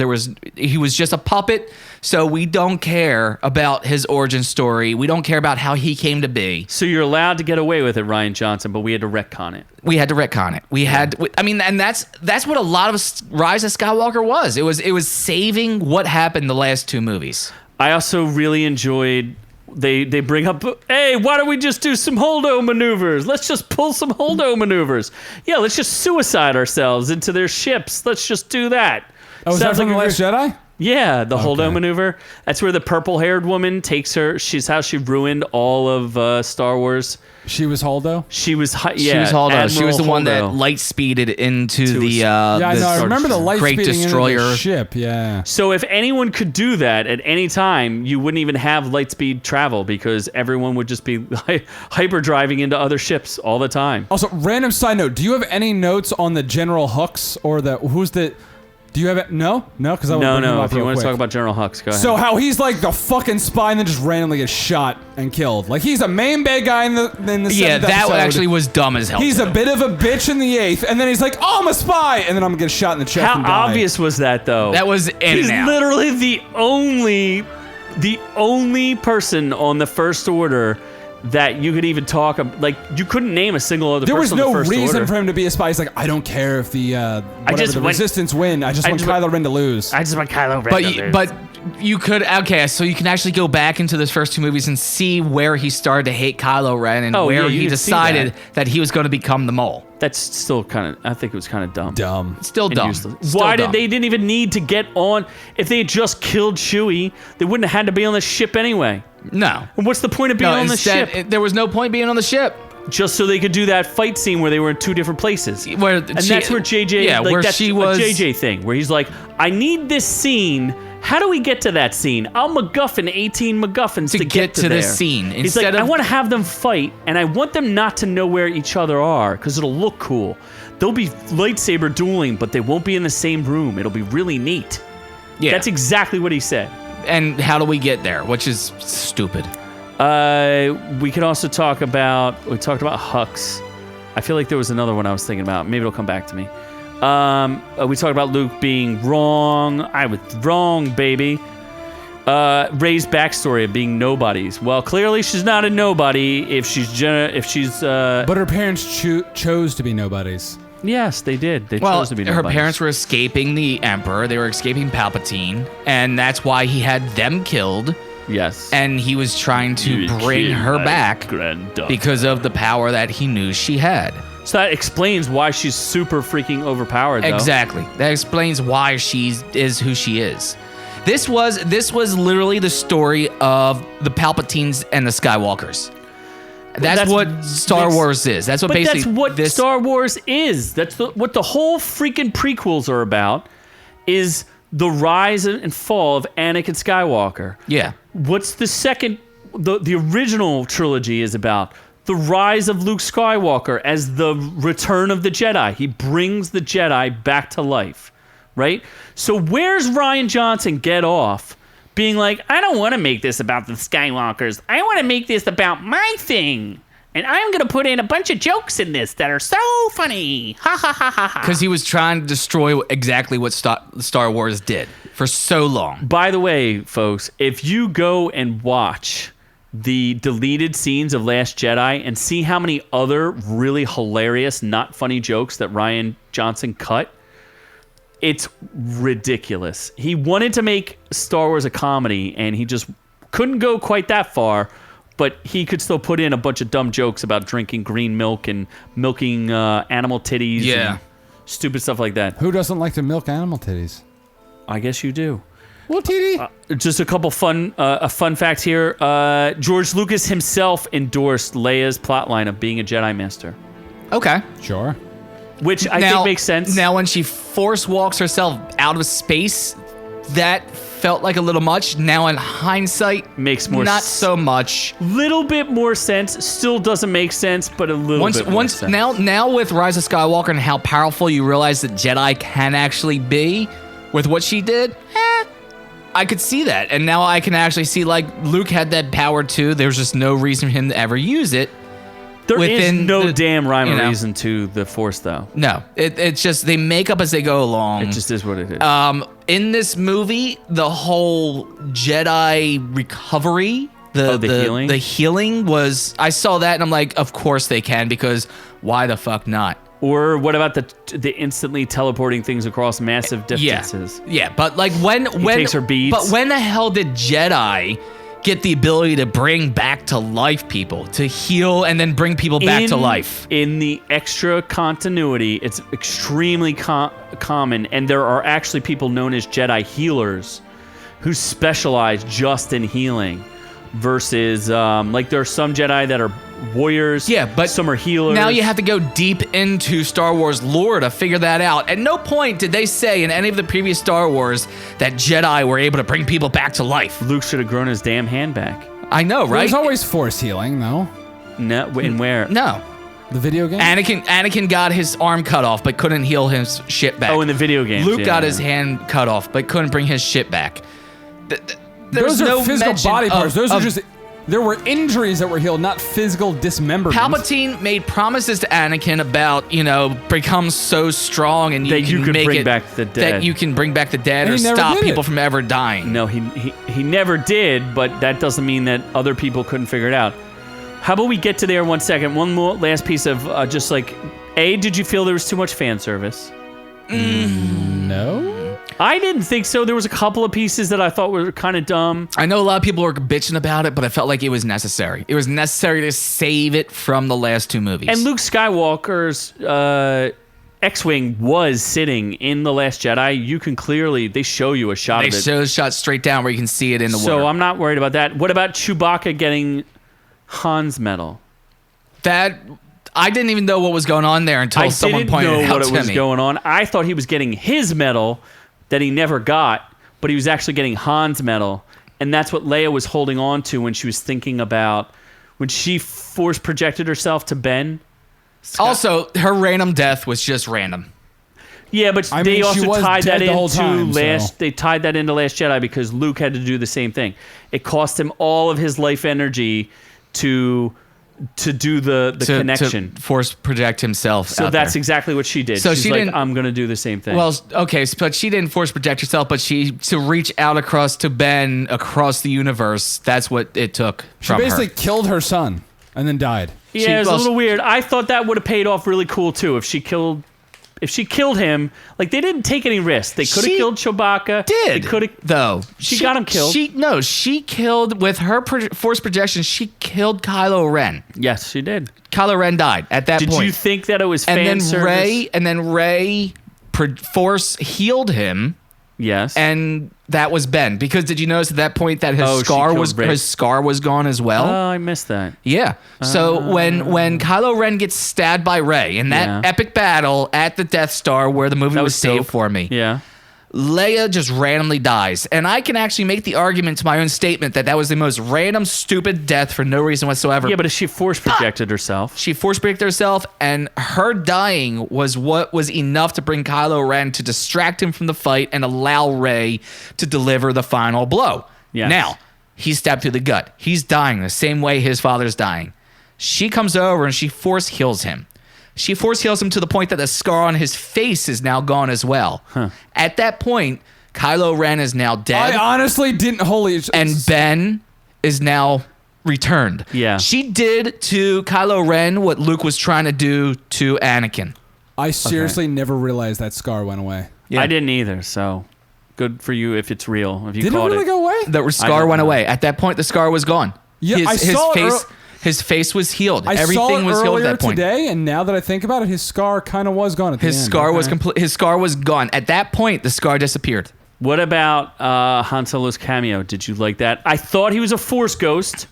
He was just a puppet, so we don't care about his origin story. We don't care about how he came to be. So you're allowed to get away with it, Rian Johnson, but we had to retcon it. We had to retcon it. And that's what a lot of Rise of Skywalker was. It was saving what happened in the last two movies. I also really enjoyed... They bring up, hey, why don't we just do some holdo maneuvers? Let's just pull some holdo maneuvers. Yeah, let's just suicide ourselves into their ships. Let's just do that. Oh, was that from The Last Jedi? Yeah, the holdo maneuver. That's where the purple-haired woman takes her. She's how she ruined all of Star Wars. She was Holdo? She was Holdo. She was the one that light speeded into the I remember the light great speeding destroyer into the ship. Yeah. So if anyone could do that at any time, you wouldn't even have light speed travel, because everyone would just be hyper driving into other ships all the time. Also, random side note: do you have any notes on the General Hux or who's the? Do you have it? No, because I no. If you want to talk about General Hux, go ahead. So how he's like the fucking spy and then just randomly gets shot and killed. Like he's a main bad guy in the yeah, that episode. actually was dumb as hell. He's a bit of a bitch in the 8th, and then he's like, "Oh, I'm a spy," and then I'm gonna get shot in the chest. How and die. obvious was that, though? That was in He's and out. literally the only person on the First Order that you could even talk like you couldn't name a single other there person was on no the First reason Order. for him to be a spy. He's like, I don't care if the just want- Resistance win. I just want Kylo Ren to lose. I just want Kylo Ren to lose. But you could, okay, so you can actually go back into those first two movies and see where he started to hate Kylo Ren and Oh, where yeah, you he can see decided that he was going to become the mole. That's still kind of. I think it was kind of dumb. Dumb. Still And dumb. useless. Still Why dumb. did they didn't even need to get on? If they had just killed Chewie, they wouldn't have had to be on the ship anyway. No. And what's the point of being on the ship? There was no point being on the ship. Just so they could do that fight scene where they were in two different places. That's where JJ, yeah, like where that's she a was JJ thing, where he's like, I need this scene. How do we get to that scene? I'll MacGuffin 18 MacGuffins to get to this there. scene. He's like, I want to have them fight, and I want them not to know where each other are, because it'll look cool. They'll be lightsaber dueling, but they won't be in the same room. It'll be really neat. Yeah. That's exactly what he said. And how do we get there? Which is stupid. We could also we talked about Hux. I feel like there was another one I was thinking about. Maybe it'll come back to me. We talked about Luke being wrong. I was wrong, baby. Rey's backstory of being nobodies. Well, clearly she's not a nobody if she's But her parents chose to be nobodies. Yes, they did. They Well, chose to be her nobodies. parents were escaping the Emperor. They were escaping Palpatine, and that's why he had them killed. Yes. And he was trying to bring her back because of the power that he knew she had. So that explains why she's super freaking overpowered, though. Exactly. That explains why she is who she is. This was literally the story of the Palpatines and the Skywalkers. That's what Star Wars is. That's what basically. That's what Star Wars is. That's what the whole freaking prequels are about. Is the rise and fall of Anakin Skywalker. Yeah. What's the second? The original trilogy is about the rise of Luke Skywalker as the return of the Jedi. He brings the Jedi back to life, right? So where's Rian Johnson get off being like, I don't want to make this about the Skywalkers. I want to make this about my thing. And I'm going to put in a bunch of jokes in this that are so funny. Ha ha ha ha ha. Because he was trying to destroy exactly what Star Wars did for so long. By the way, folks, if you go and watch the deleted scenes of Last Jedi and see how many other really hilarious, not funny jokes that Rian Johnson cut, it's ridiculous. He wanted to make Star Wars a comedy, and he just couldn't go quite that far, but he could still put in a bunch of dumb jokes about drinking green milk and milking animal titties and stupid stuff like that. Who doesn't like to milk animal titties? I guess you do. Well, titty. Just a couple fun facts here. George Lucas himself endorsed Leia's plotline of being a Jedi Master. Okay. Sure. Which I think makes sense. Now, when she force walks herself out of space, that felt like a little much. Now, in hindsight, makes more not so much. Little bit more sense. Still doesn't make sense, but a little bit more sense. Now with Rise of Skywalker and how powerful you realize that Jedi can actually be with what she did, I could see that. And now I can actually see, like, Luke had that power too. There's just no reason for him to ever use it. There is no damn rhyme or reason to the Force, though. No, it's just they make up as they go along. It just is what it is. In this movie, the whole Jedi recovery, healing? the healing was. I saw that and I'm like, of course they can, because why the fuck not? Or what about the instantly teleporting things across massive distances? Yeah, but like when takes her beads. But when the hell did Jedi get the ability to bring back to life people, to heal and then bring people back to life? In the extra continuity, it's extremely common, and there are actually people known as Jedi healers who specialize just in healing versus like there are some Jedi that are warriors, but some are healers. Now you have to go deep into Star Wars lore to figure that out. At no point did they say in any of the previous Star Wars that Jedi were able to bring people back to life. Luke should have grown his damn hand back. I know, right? There's always Force healing, though. No, in where? No. The video game? Anakin got his arm cut off, but couldn't heal his shit back. Oh, in the video game. Luke got his hand cut off, but couldn't bring his shit back. Those are physical body parts. Those are just... There were injuries that were healed, not physical dismemberment. Palpatine made promises to Anakin about, become so strong and that you can bring back the dead. That you can bring back the dead or stop people from ever dying. No, he never did, but that doesn't mean that other people couldn't figure it out. How about we get to there 1 second? One more last piece of just like, did you feel there was too much fan service? No. I didn't think so. There was a couple of pieces that I thought were kind of dumb. I know a lot of people were bitching about it, but I felt like it was necessary. It was necessary to save it from the last two movies. And Luke Skywalker's X-Wing was sitting in The Last Jedi. You can clearly, they show you a shot of it. They show a shot straight down where you can see it in the water. So I'm not worried about that. What about Chewbacca getting Han's medal? That... I didn't even know what was going on there until someone pointed it out to me. I didn't know what was going on. I thought he was getting his medal that he never got, but he was actually getting Han's medal. And that's what Leia was holding on to when she was thinking about when she force projected herself to Ben. Also, her random death was just random. Yeah, but they also tied that into They tied that into Last Jedi because Luke had to do the same thing. It cost him all of his life energy to to do the connection. To force project himself. So out that's there. exactly what she did. So She's she like, didn't- I'm going to do the same thing. Well, okay, but she didn't force project herself, but to reach out across to Ben across the universe. That's what it took She from basically her. killed her son and then died. yeah, it was a little weird. I thought that would have paid off really cool too if she killed him. Like, they didn't take any risks. They could have She killed Chewbacca. Did They could have though? She got him killed. She killed with her force projection. She killed Kylo Ren. Yes, she did. Kylo Ren died at that Did point. you think that it was fan and then service? Ray force healed him. Yes. And that was Ben. Because did you notice at that point that his Oh, she scar killed was Ray. his scar was gone as well? Oh, I missed that. Yeah. So when Kylo Ren gets stabbed by Rey in that Yeah. epic battle at the Death Star where the movie That was was saved dope. for me, Yeah. Leia just randomly dies. And I can actually make the argument to my own statement that was the most random, stupid death for no reason whatsoever. Yeah, but if she force projected herself. She force projected herself, and her dying was what was enough to bring Kylo Ren to distract him from the fight and allow Rey to deliver the final blow. Yes. Now, he's stabbed through the gut. He's dying the same way his father's dying. She comes over and she force heals him. She force heals him to the point that the scar on his face is now gone as well. At that point, Kylo Ren is now dead. I honestly didn't and Ben is now returned. Yeah. She did to Kylo Ren what Luke was trying to do to Anakin. I seriously never realized that scar went away. Yeah. I didn't either, so good for you if it's real. If you Did it caught really go away? The scar don't went know. away. At that point, the scar was gone. Yeah, I saw it his face was healed. I Everything saw it was healed earlier at that point. today, and now that I think about it, his scar kind of was gone at the His end. scar was Okay. complete. His scar was gone. At that point, the scar disappeared. What about Han Solo's cameo? Did you like that? I thought he was a Force ghost,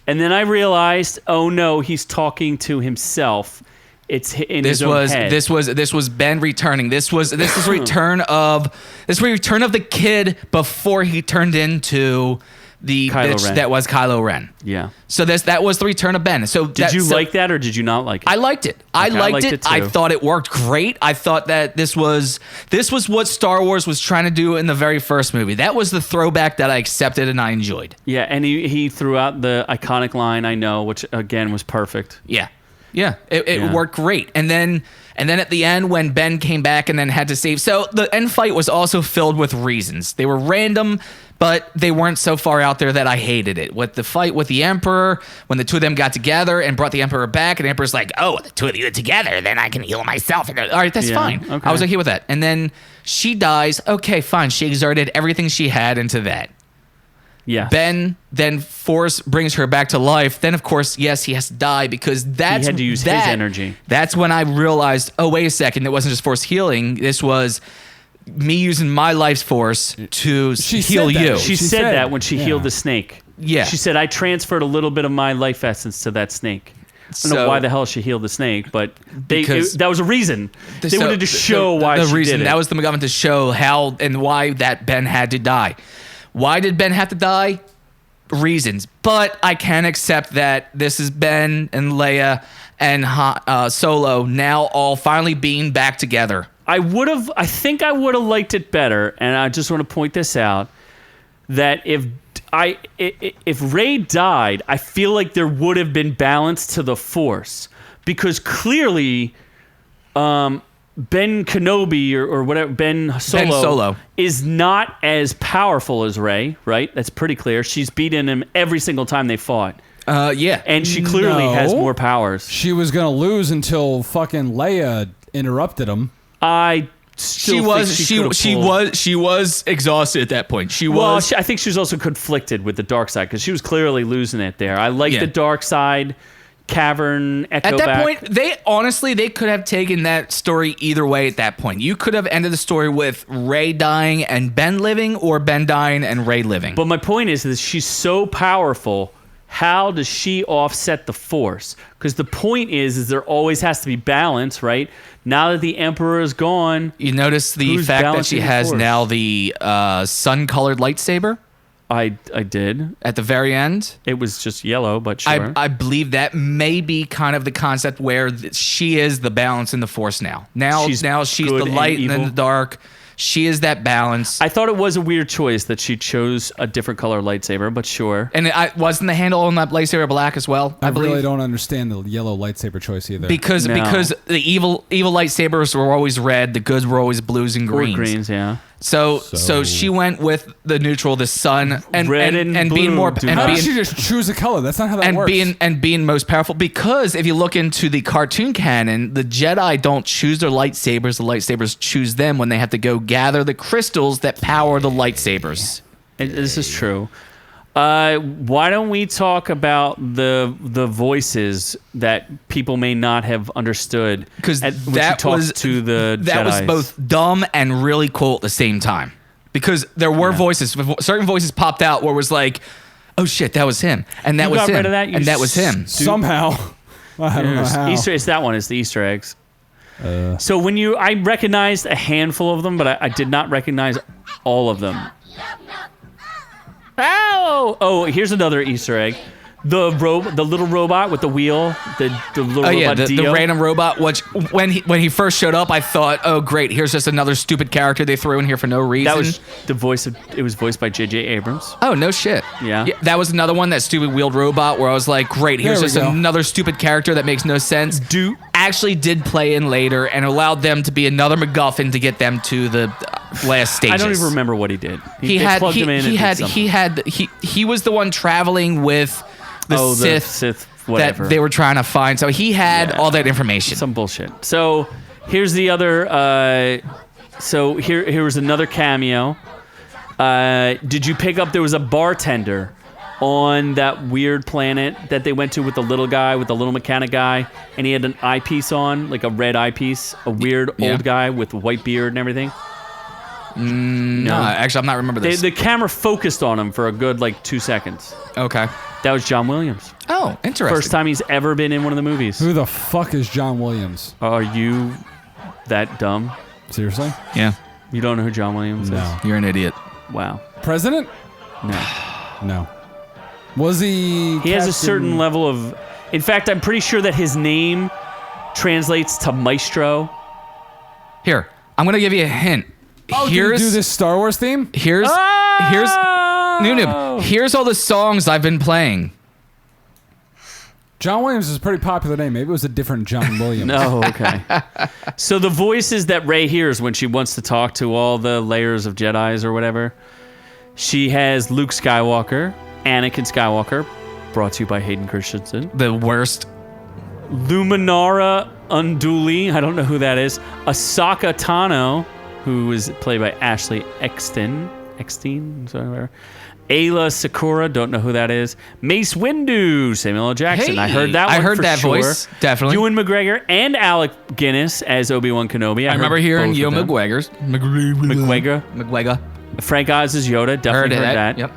and then I realized, oh no, he's talking to himself. It's in his own head. This was Ben returning. This was return of the kid before he turned into the Kylo bitch Ren. that was Kylo Ren. Yeah. So that was the return of Ben. So Did you like that or did you not like it? I liked it. I Okay, liked it. too. I thought it worked great. I thought that this was what Star Wars was trying to do in the very first movie. That was the throwback that I accepted and I enjoyed. Yeah, and he threw out the iconic line, I know, which again was perfect. Yeah. Yeah. It Yeah. worked great. And then at the end when Ben came back and then had to save. So the end fight was also filled with reasons. They were random, but they weren't so far out there that I hated it. With the fight with the Emperor, when the two of them got together and brought the Emperor back, and the Emperor's like, oh, the two of you together, then I can heal myself. And all right, that's Yeah, fine. okay. I was okay with that. And then she dies. Okay, fine. She exerted everything she had into that. Yeah. Ben then Force brings her back to life. Then, of course, yes, he has to die because that's had to use his energy. That's when I realized, oh, wait a second. It wasn't just Force healing. This was me using my life's Force to heal said that. you. She She said said- that when she yeah. healed the snake. Yeah. She said, I transferred a little bit of my life essence to that snake. I don't know So- why the hell she healed the snake, but Because- that was a reason. They So wanted to show why the she reason did it. that was the MacGuffin to show how and why that Ben had to die. Why did Ben have to die? Reasons, but I can accept that this is Ben and Leia and Solo now all finally being back together. I think I would have liked it better, and I just want to point this out, that if Rey died, I feel like there would have been balance to the Force, because clearly Ben Kenobi or whatever, Ben Solo is not as powerful as Rey, right? That's pretty clear. She's beaten him every single time they fought. Yeah. And she clearly has more powers. She was gonna lose until fucking Leia interrupted him. I still think she was exhausted at that point. Well, I think she was also conflicted with the dark side because she was clearly losing it there. I like Yeah. the dark side cavern echo at that back. point, they could have taken that story either way at that point. You could have ended the story with Rey dying and Ben living, or Ben dying and Rey living. But my point is that she's so powerful. How does she offset the Force? Because the point is there always has to be balance, right? Now that the Emperor is gone, you notice the who's fact that balancing she the has Force? now the sun-colored lightsaber I did. at the very end. It was just yellow, but sure. I believe that may be kind of the concept where she is the balance in the Force now. Now she's good the and light and then evil. the dark. She is that balance. I thought it was a weird choice that she chose a different color lightsaber, but sure. And wasn't the handle on that lightsaber black as well? I believe? really don't understand the yellow lightsaber choice either. Because No. the evil lightsabers were always red, the good were always blues and Or greens. greens, yeah. So she went with the neutral, the sun, and Red and being blue more do and How not- did being she just choose a color? That's not how that works. being most powerful. Because if you look into the cartoon canon, the Jedi don't choose their lightsabers; the lightsabers choose them when they have to go gather the crystals that power the lightsabers. This is true. Why don't we talk about the voices that people may not have understood? Because when she that talked was to the that was Jedis. both dumb and really cool at the same time. Because there were voices, certain voices popped out where it was like, "Oh shit, that was him," and that You was got him, rid of that, you and that was him. Somehow. I don't know how. It's that one. It's the Easter eggs. So I recognized a handful of them, but I did not recognize all of them. Ow! Oh, here's another Easter egg. The little robot with the wheel, the little Oh robot yeah, the Dio. random robot. Which when he first showed up, I thought, "Oh great, here's just another stupid character they threw in here for no reason." That was the voice of. It was voiced by J.J. Abrams. Oh no shit. Yeah. That was another one, that stupid wheeled robot, where I was like, "Great, here's There we just go. another stupid character that makes no sense." Actually did play in later and allowed them to be another MacGuffin to get them to the last stages. I don't even remember what he did. He was the one traveling with the Sith whatever. that they were trying to find. So he had all that information. Some bullshit. So here's the other. So here was another cameo. Did you pick up? There was a bartender on that weird planet that they went to with the little guy, with the little mechanic guy, and he had an eyepiece on, like a red eyepiece. A weird old guy with a white beard and everything. No, actually, I'm not remember this. The camera focused on him for a good 2 seconds. Okay. That was John Williams. Oh, interesting. First time he's ever been in one of the movies. Who the fuck is John Williams? Are you that dumb? Seriously? Yeah. You don't know who John Williams No. is? You're an idiot. Wow. President? No. No. Was he? He has a certain level of. In fact, I'm pretty sure that his name translates to maestro. Here, I'm gonna give you a hint. Oh, did you do this Star Wars theme? Here's Noob-Noob. Here's all the songs I've been playing. John Williams is a pretty popular name. Maybe it was a different John Williams. No, okay. So the voices that Rey hears when she wants to talk to all the layers of Jedis or whatever, she has Luke Skywalker, Anakin Skywalker, brought to you by Hayden Christensen. The worst. Luminara Unduli, I don't know who that is. Ahsoka Tano, who is played by Ashley Eckstein, whatever. Ayla Sakura, don't know who that is. Mace Windu, Samuel L. Jackson. Hey, I heard that one I heard for that sure. voice, definitely. Ewan McGregor and Alec Guinness as Obi-Wan Kenobi. I remember heard hearing both Yo of them. McGregor. McGregor. Frank Oz is Yoda, definitely heard that. Yep.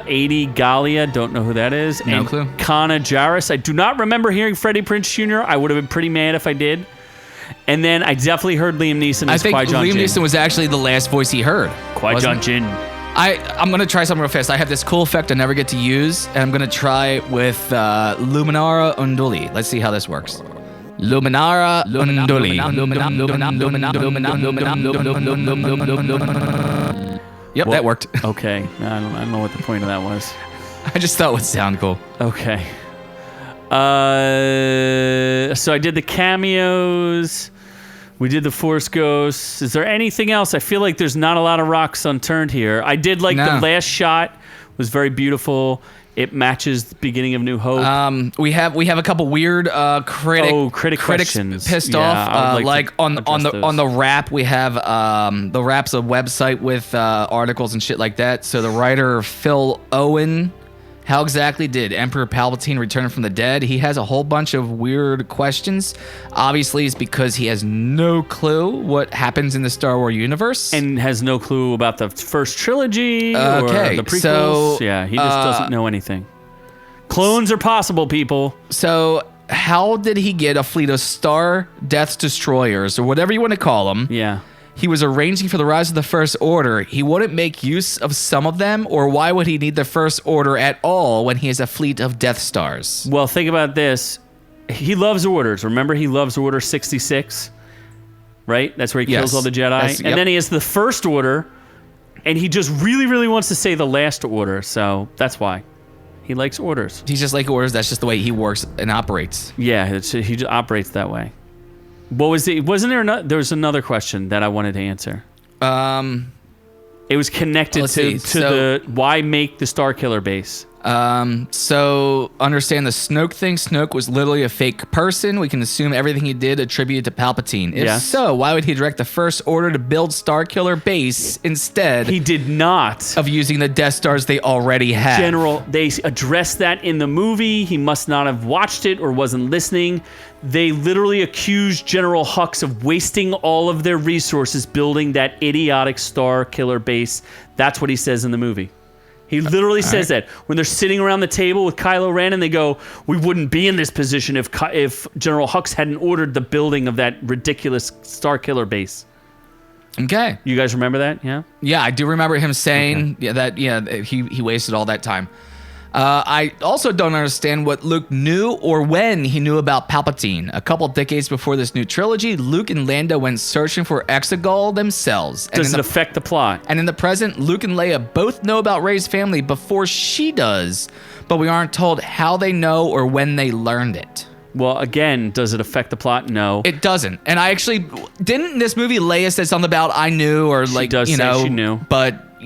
80 Galia, don't know who that is. No and clue. Kana Jarrus, I do not remember hearing Freddie Prinze Jr. I would have been pretty mad if I did. And then I definitely heard Liam Neeson I as think Qui-Gon Liam Jinn. Neeson was actually the last voice he heard. Qui-Gon wasn't it? Jinn. I'm gonna try something real fast. I have this cool effect I never get to use, and I'm gonna try with Luminara Unduli. Let's see how this works. Luminara Unduli. Yep, that worked. Okay, I don't know what the point of that was. I just thought it would sound cool. Okay. So I did the cameos. We did the Force Ghosts. Is there anything else? I feel like there's not a lot of rocks unturned here. I did like the last shot was very beautiful. It matches the beginning of New Hope. We have a couple weird critic critics questions. pissed Yeah, off. I would like to on address those. the Wrap, we have the Wrap's a website with articles and shit like that. So the writer Phil Owen, how exactly did Emperor Palpatine return from the dead? He has a whole bunch of weird questions. Obviously, it's because he has no clue what happens in the Star Wars universe. And has no clue about the first trilogy or Okay, the prequels. so, Yeah, he just doesn't know anything. Clones are possible, people. So how did he get a fleet of Star Death Destroyers, or whatever you want to call them? Yeah. He was arranging for the rise of the First Order. He wouldn't make use of some of them, or why would he need the First Order at all when he has a fleet of Death Stars? Well, think about this. He loves orders. Remember, he loves Order 66, right? That's where he kills Yes. all the Jedi. Yep. And then he has the First Order, and he just really, really wants to say the Last Order, so that's why. He likes orders. He's just like orders. That's just the way he works and operates. Yeah, he just operates that way. What was it? Wasn't there? There was another question that I wanted to answer. It was connected Let's to see. the why make the Starkiller base. So understand the Snoke thing. Snoke was literally a fake person. We can assume everything he did attributed to Palpatine. If Yes. so, why would he direct the First Order to build Starkiller base instead He did not. of using the Death Stars they already had? General, they addressed that in the movie. He must not have watched it or wasn't listening. They literally accused General Hux of wasting all of their resources building that idiotic Starkiller base. That's what he says in the movie. He literally says that when they're sitting around the table with Kylo Ren and they go, "We wouldn't be in this position if General Hux hadn't ordered the building of that ridiculous Starkiller base." Okay. You guys remember that? Yeah. Yeah, I do remember him saying that he wasted all that time. I also don't understand what Luke knew or when he knew about Palpatine. A couple decades before this new trilogy, Luke and Lando went searching for Exegol themselves. Does it affect the plot? And in the present, Luke and Leia both know about Rey's family before she does, but we aren't told how they know or when they learned it. Well, again, does it affect the plot? No. It doesn't. And I actually didn't in this movie Leia said something about I knew or She does say she knew. But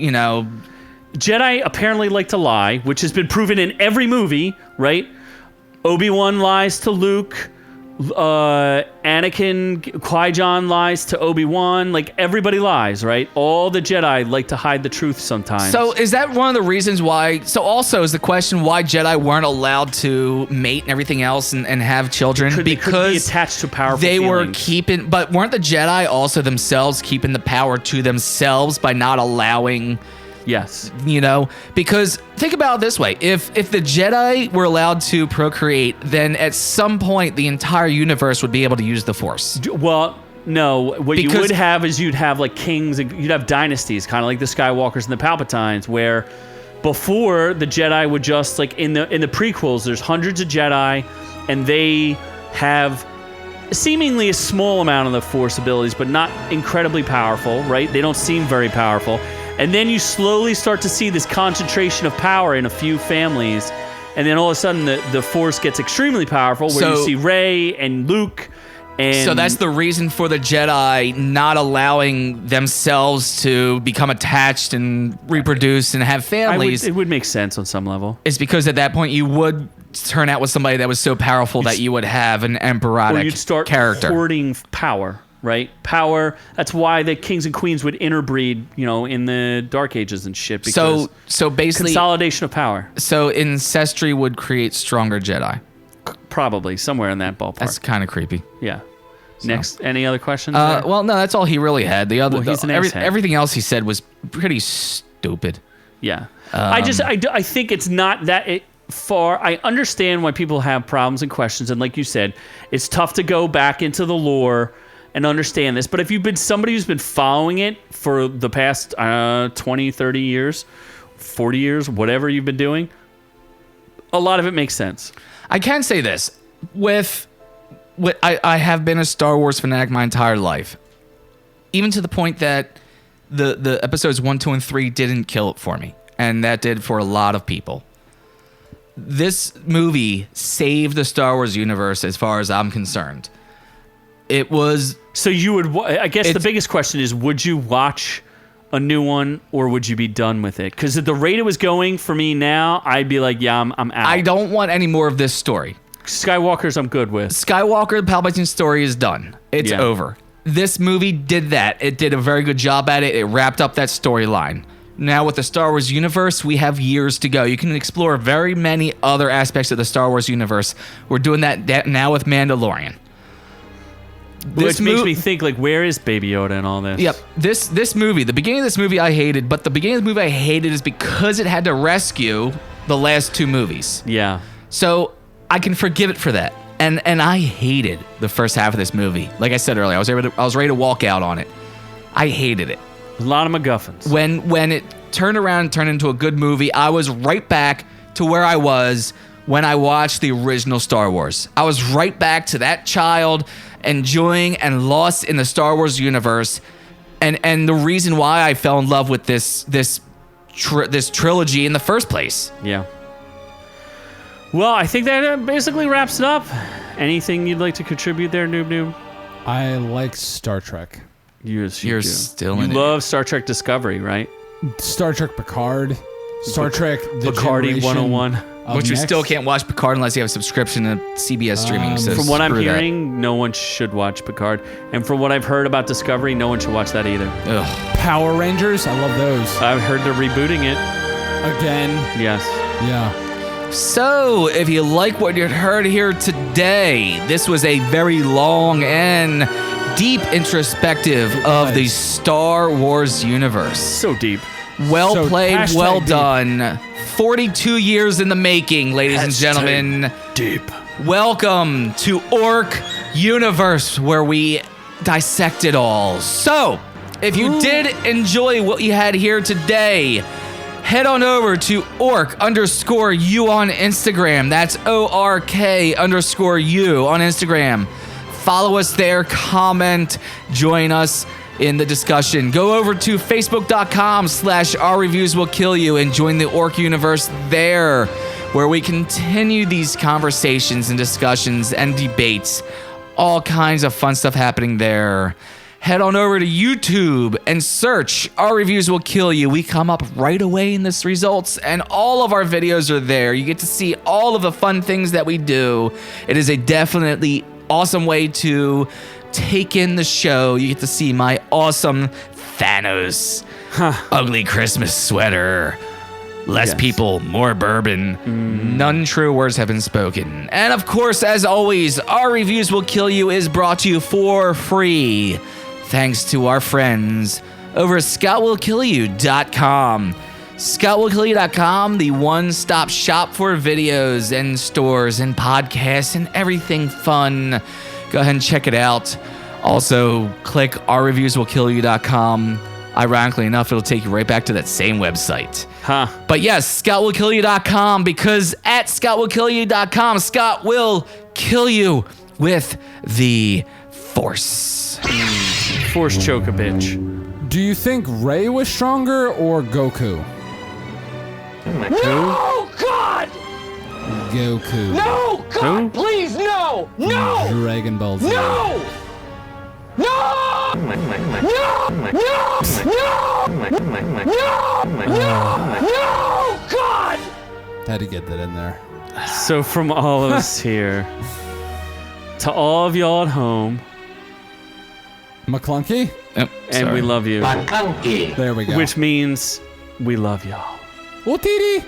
Jedi apparently like to lie, which has been proven in every movie, right? Obi-Wan lies to Luke. Anakin, Qui-Gon lies to Obi-Wan. Like, everybody lies, right? All the Jedi like to hide the truth sometimes. So is that one of the reasons why? So also is the question why Jedi weren't allowed to mate and everything else and have children? They could be attached to powerful they were feelings. keeping, but weren't the Jedi also themselves keeping the power to themselves by not allowing? Yes. Because think about it this way. If the Jedi were allowed to procreate, then at some point the entire universe would be able to use the Force. Well, no. What you Because- would have is you'd have like kings, you'd have dynasties, kind of like the Skywalkers and the Palpatines, where before the Jedi would just like in the prequels, there's hundreds of Jedi, and they have seemingly a small amount of the Force abilities, but not incredibly powerful, right? They don't seem very powerful. And then you slowly start to see this concentration of power in a few families. And then all of a sudden, the Force gets extremely powerful, where you see Rey and Luke. And So that's the reason for the Jedi not allowing themselves to become attached and reproduce and have families. it would make sense on some level. Is because at that point you would turn out with somebody that was so powerful that you would have an emperoric Or you'd start character. hoarding power. Right? Power. That's why the kings and queens would interbreed, in the Dark Ages and shit. Because So basically, consolidation of power. so ancestry would create stronger Jedi. Probably somewhere in that ballpark. That's kind of creepy. Yeah. Next, any other questions? there? Well, no, that's all he really had. The other, Well, he's an asshat. everything else he said was pretty stupid. Yeah. I think it's not that far. I understand why people have problems and questions. And like you said, it's tough to go back into the lore and understand this. But if you've been somebody who's been following it for the past 20, 30 years, 40 years, whatever you've been doing, a lot of it makes sense. I can say this. I have been a Star Wars fanatic my entire life. Even to the point that the episodes 1, 2, and 3 didn't kill it for me. And that did for a lot of people. This movie saved the Star Wars universe as far as I'm concerned. It was... So you would, I guess the biggest question is, would you watch a new one or would you be done with it? Because at the rate it was going for me now, I'd be like, yeah, I'm out. I don't want any more of this story. Skywalkers I'm good with. Skywalker, the Palpatine story is done. It's over. This movie did that. It did a very good job at it. It wrapped up that storyline. Now with the Star Wars universe, we have years to go. You can explore very many other aspects of the Star Wars universe. We're doing that now with Mandalorian. Which makes me think, like, where is Baby Yoda and all this? Yep. This movie, the beginning of this movie I hated, but the beginning of the movie I hated is because it had to rescue the last two movies. Yeah. So I can forgive it for that. And I hated the first half of this movie. Like I said earlier, I was ready to walk out on it. I hated it. A lot of MacGuffins. When it turned around and turned into a good movie, I was right back to where I was when I watched the original Star Wars. I was right back to that child enjoying and lost in the Star Wars universe. And the reason why I fell in love with this trilogy in the first place. Yeah. Well, I think that basically wraps it up. Anything you'd like to contribute there, Noob-Noob? I like Star Trek. You're still you in it. love Star Trek Discovery, right? Star Trek Picard. Star Trek The Bacardi Generation 101. of But you Next. still can't watch Picard unless you have a subscription to CBS streaming. So From what I'm screw that. hearing, no one should watch Picard. And from what I've heard about Discovery, no one should watch that either. Ugh. Power Rangers. I love those. I've heard they're rebooting it. Again. Yes. Yeah. So, if you like what you heard here today, this was a very long and deep introspective of the Star Wars universe. So deep. Well So, played, hashtag well deep. done. 42 years in the making, ladies and gentlemen. Deep. Welcome to Ork Universe, where we dissect it all. So, if you did enjoy what you had here today, head on over to ork_u on Instagram. That's ORK_u on Instagram. Follow us there, comment, join us in the discussion. Go over to facebook.com/ourreviewswillkillyou and join the Ork universe there, where we continue these conversations and discussions and debates. All kinds of fun stuff happening there. Head on over to YouTube and search Our Reviews Will Kill You. We come up right away in this results, and all of our videos are there. You get to see all of the fun things that we do. It is a definitely awesome way to take in the show. You get to see my awesome Thanos ugly Christmas sweater. Less people, more bourbon. None true words have been spoken. And of course, as always, Our Reviews Will Kill You is brought to you for free, thanks to our friends over at ScottWillKillYou.com. ScottWillKillYou.com, the one-stop shop for videos and stores and podcasts and everything fun. Go ahead and check it out. Also, click OurReviewsWillKillYou.com. Ironically enough, it'll take you right back to that same website. Huh. But yes, ScottWillKillYou.com, because at ScottWillKillYou.com, Scott will kill you with the Force. Force choke a bitch. Do you think Rey was stronger or Goku? No, God! Goku. No, God, Who? please, no! No! Dragon Ball Z. No! No! No! No, God! Had to get that in there. So from all of us here, to all of y'all at home, McClunky? Oh, and we love you. There we go. Which means we love y'all. Utiri.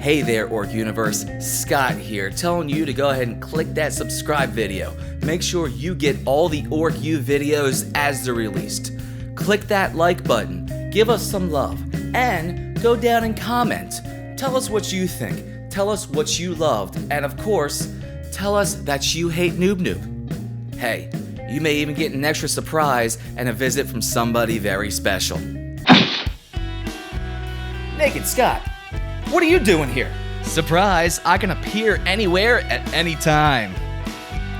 Hey there, Ork Universe. Scott here, telling you to go ahead and click that subscribe video. Make sure you get all the OrkU videos as they're released. Click that like button, give us some love, and go down and comment. Tell us what you think. Tell us what you loved, and of course, tell us that you hate Noob-Noob. Hey, you may even get an extra surprise and a visit from somebody very special. Naked Scott, what are you doing here? Surprise, I can appear anywhere at any time.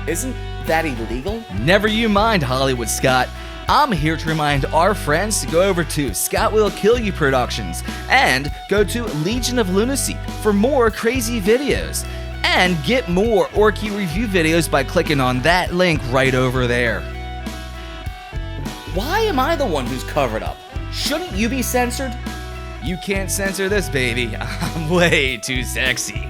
Isn't that illegal? Never you mind, Hollywood Scott. I'm here to remind our friends to go over to Scott Will Kill You Productions and go to Legion of Lunacy for more crazy videos. And get more OrkU review videos by clicking on that link right over there. Why am I the one who's covered up? Shouldn't you be censored? You can't censor this, baby. I'm way too sexy.